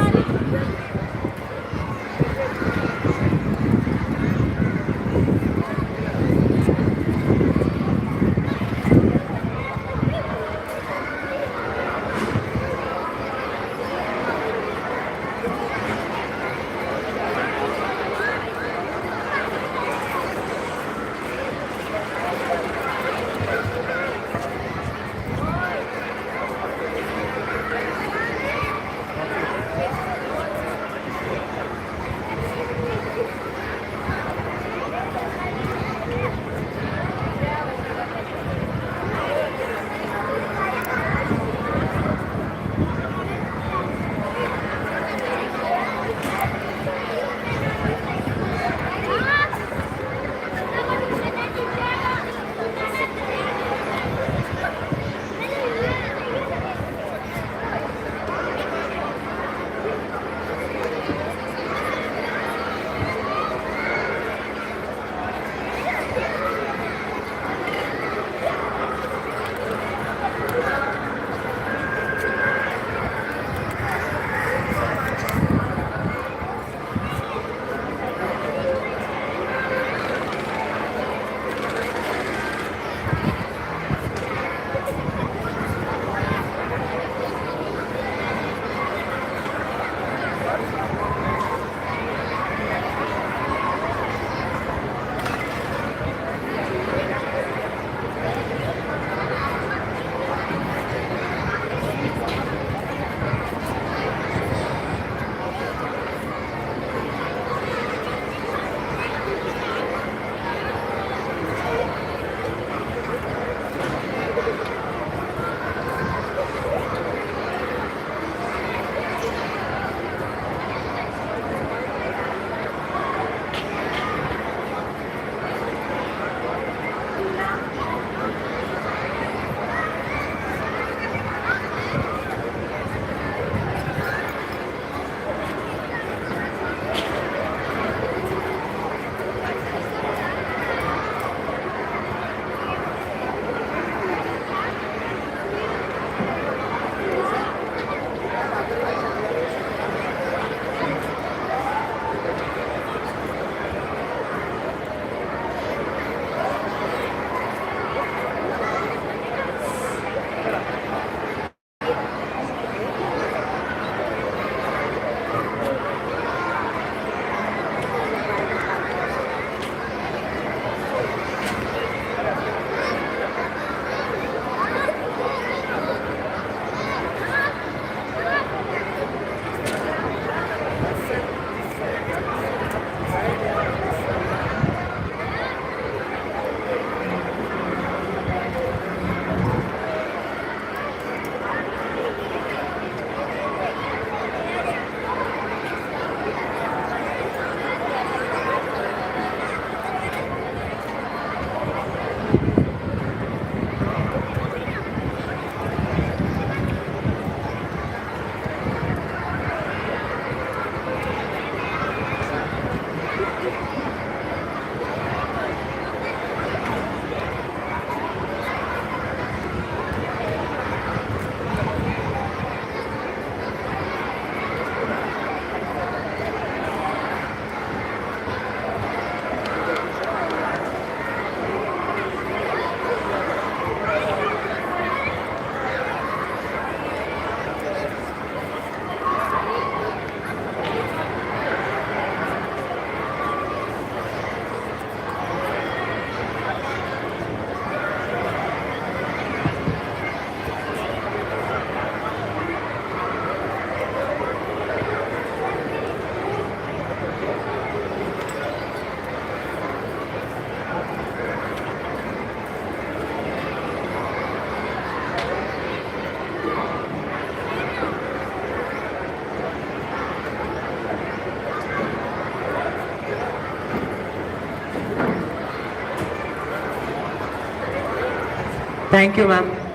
Thank you, ma'am.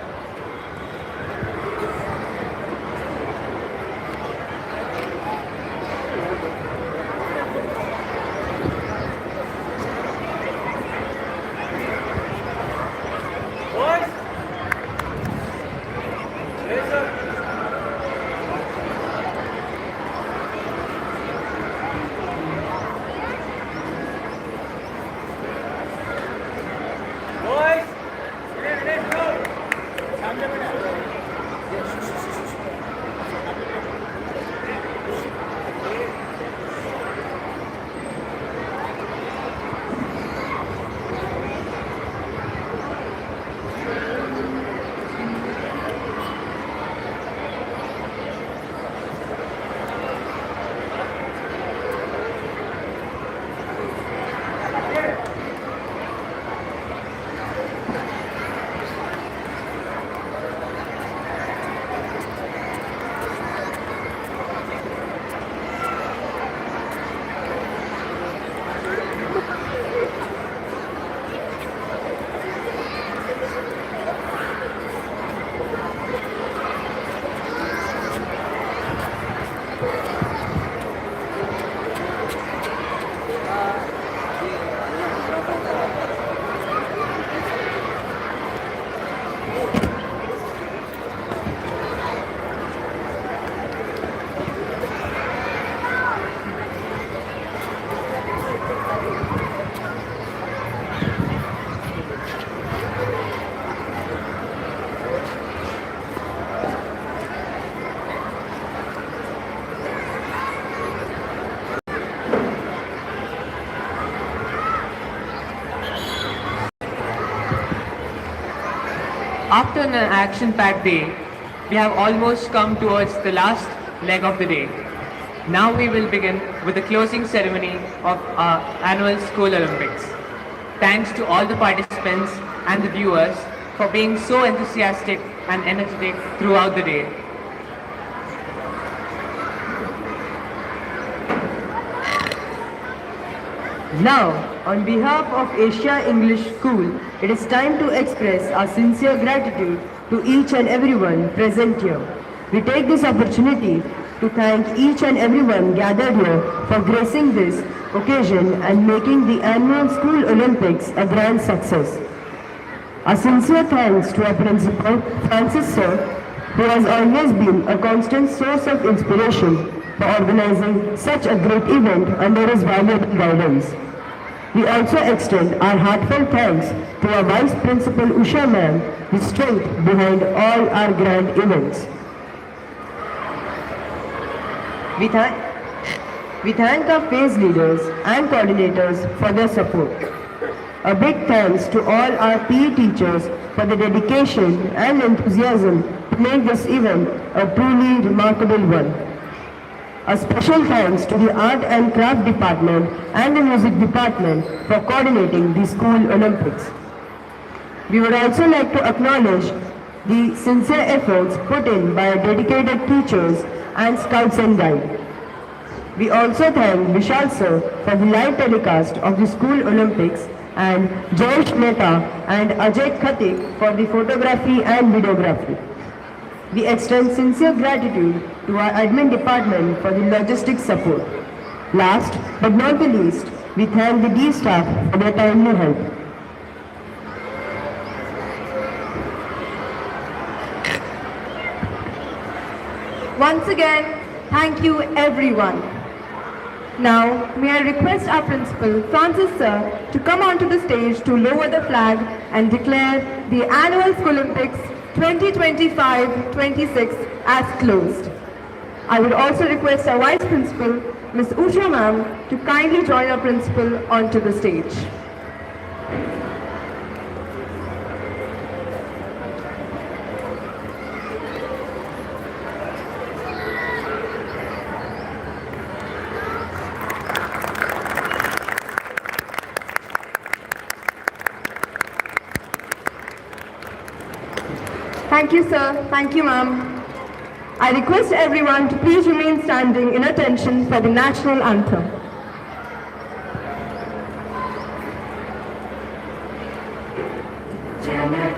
After an action-packed day, we have almost come towards the last leg of the day. Now we will begin with the closing ceremony of our annual School Olympics. Thanks to all the participants and the viewers for being so enthusiastic and energetic throughout the day. Now, on behalf of Asia English School, it is time to express our sincere gratitude to each and everyone present here. We take this opportunity to thank each and everyone gathered here for gracing this occasion and making the annual School Olympics a grand success. A sincere thanks to our principal, Francis Sir, who has always been a constant source of inspiration for organizing such a great event under his valuable guidance. We also extend our heartfelt thanks to our Vice Principal Usha ma'am, the strength behind all our grand events. We thank our phase leaders and coordinators for their support. A big thanks to all our PE teachers for the dedication and enthusiasm to make this event a truly remarkable one. A special thanks to the Art and Craft Department and the Music Department for coordinating the School Olympics. We would also like to acknowledge the sincere efforts put in by dedicated teachers and scouts and guides. We also thank Vishal Sir for the live telecast of the School Olympics and Jayesh Mehta and Ajay Khatik for the photography and videography. We extend sincere gratitude to our admin department for the logistics support. Last but not the least, we thank the D staff for their timely help. Once again, thank you everyone. Now, may I request our principal, Francis Sir, to come onto the stage to lower the flag and declare the annual School Olympics 2025-26 as closed. I would also request our Vice Principal, Ms. Usha Ma'am, to kindly join our principal onto the stage. Thank you, sir. Thank you, ma'am. I request everyone to please remain standing in attention for the national anthem. Jana